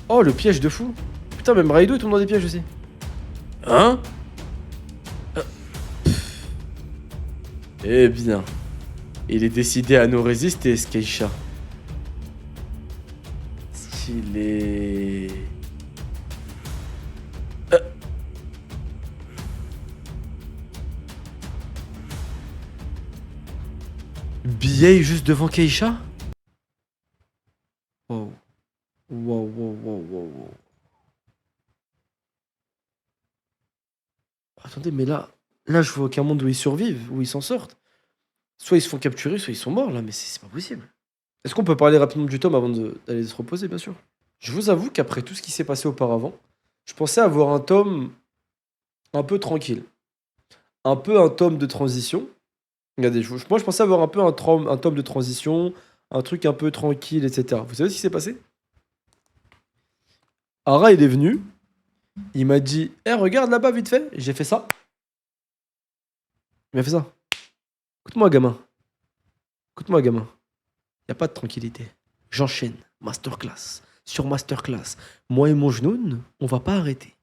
Oh, le piège de fou. Putain, même Raido il tombe dans des pièges aussi. Hein? Eh bien, il est décidé à nous résister, Keisha. Stylé. Billet juste devant Keisha? Wow. Wow. Attendez, mais là je vois aucun monde où ils survivent, où ils s'en sortent. Soit ils se font capturer, soit ils sont morts là, mais c'est pas possible. Est-ce qu'on peut parler rapidement du tome avant d'aller se reposer, bien sûr? Je vous avoue qu'après tout ce qui s'est passé auparavant, je pensais avoir un tome un peu tranquille. Un peu un tome de transition. Regardez, moi je pensais avoir un peu un tome de transition, un truc un peu tranquille, etc. Vous savez ce qui s'est passé? Ara, il est venu, il m'a dit « Eh, regarde là-bas, vite fait !» J'ai fait ça. Il m'a fait ça. Écoute-moi, gamin. Y a pas de tranquillité. J'enchaîne. Masterclass. Sur masterclass. Moi et mon genou, on va pas arrêter.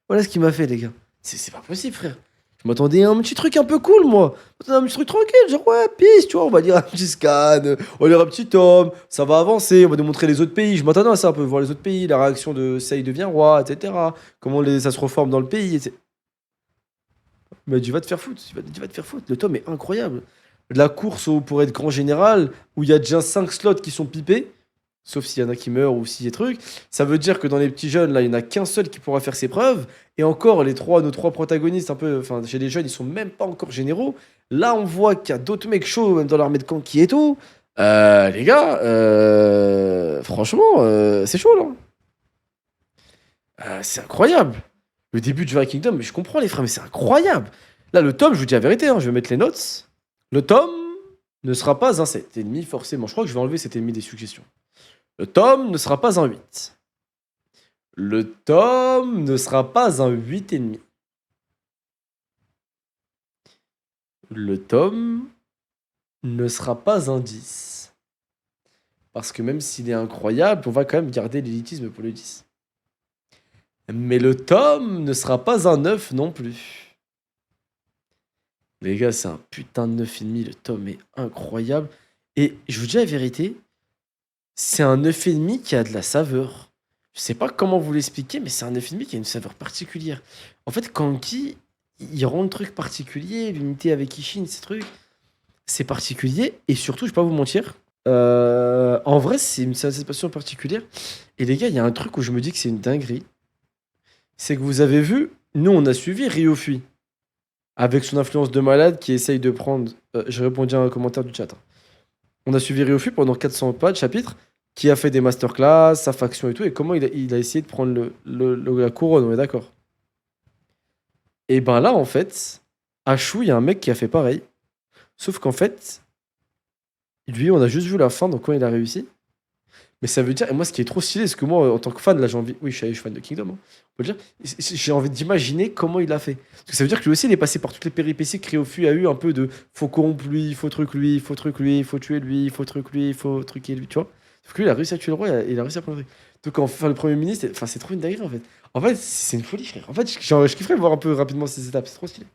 Voilà ce qu'il m'a fait, les gars. C'est pas possible, frère. Je m'attendais à un petit truc un peu cool, moi. Je m'attendais à un petit truc tranquille. Genre, ouais, peace, tu vois. On va lire un petit scan. On va lire un petit tome. Ça va avancer. On va nous montrer les autres pays. Je m'attendais à ça un peu. Voir les autres pays. La réaction de Sei devient roi, etc. Comment ça se reforme dans le pays, etc. Il m'a dit, va te faire foutre. Va te faire foutre. Le tome est incroyable. De la course pour être grand général, où il y a déjà 5 slots qui sont pipés. Sauf s'il y en a qui meurent ou s'il y a des trucs. Ça veut dire que dans les petits jeunes, là, il n'y en a qu'un seul qui pourra faire ses preuves. Et encore, nos trois protagonistes, un peu, enfin, chez les jeunes, ils sont même pas encore généraux. Là, on voit qu'il y a d'autres mecs chauds, même dans l'armée de Kanki et tout. Les gars, franchement, c'est chaud, là. C'est incroyable. Le début de Journey Kingdom, mais je comprends les frères, mais c'est incroyable. Là, le tome, je vous dis la vérité, hein, je vais mettre les notes. Le tome ne sera pas un 7,5 forcément. Je crois que je vais enlever 7,5 des suggestions. Le tome ne sera pas un 8. Le tome ne sera pas un 8,5. Le tome ne sera pas un 10. Parce que même s'il est incroyable, on va quand même garder l'élitisme pour le 10. Mais le tome ne sera pas un 9 non plus. Les gars, c'est un putain de 9,5. Le tome est incroyable. Et je vous dis la vérité, c'est un 9,5 qui a de la saveur. Je sais pas comment vous l'expliquer, mais c'est un 9,5 qui a une saveur particulière. En fait, Kanki, il rend le truc particulier, l'unité avec Ishin, ces trucs, c'est particulier. Et surtout, je vais pas vous mentir, en vrai, c'est une sensation particulière. Et les gars, il y a un truc où je me dis que c'est une dinguerie. C'est que vous avez vu, nous, on a suivi Ryofui, avec son influence de malade qui essaye de prendre... J'ai répondu à un commentaire du chat. Hein. On a suivi Ryofui pendant 400 pages, chapitres, qui a fait des masterclass, sa faction et tout, et comment il a essayé de prendre la couronne, on est d'accord. Et ben là, en fait, à Chou, il y a un mec qui a fait pareil. Sauf qu'en fait, lui, on a juste vu la fin, donc quand il a réussi. Mais ça veut dire, et moi, ce qui est trop stylé, c'est que moi, en tant que fan, là, j'ai envie. Oui, je suis fan de Kingdom, hein, on peut le dire. J'ai envie d'imaginer comment il a fait. Parce que ça veut dire que lui aussi, il est passé par toutes les péripéties que Ryofui a eu un peu de faut corrompre lui, il faut truc lui, il faut truc lui, il faut tuer lui, il faut truc lui, il faut truquer lui, tu vois. Sauf que lui, il a réussi à tuer le roi, il a réussi à prendre le truc. Donc, enfin, le premier ministre, enfin, c'est trop une dinguerie, en fait. En fait, c'est une folie, frère. En fait, je kifferais voir un peu rapidement ces étapes, c'est trop stylé.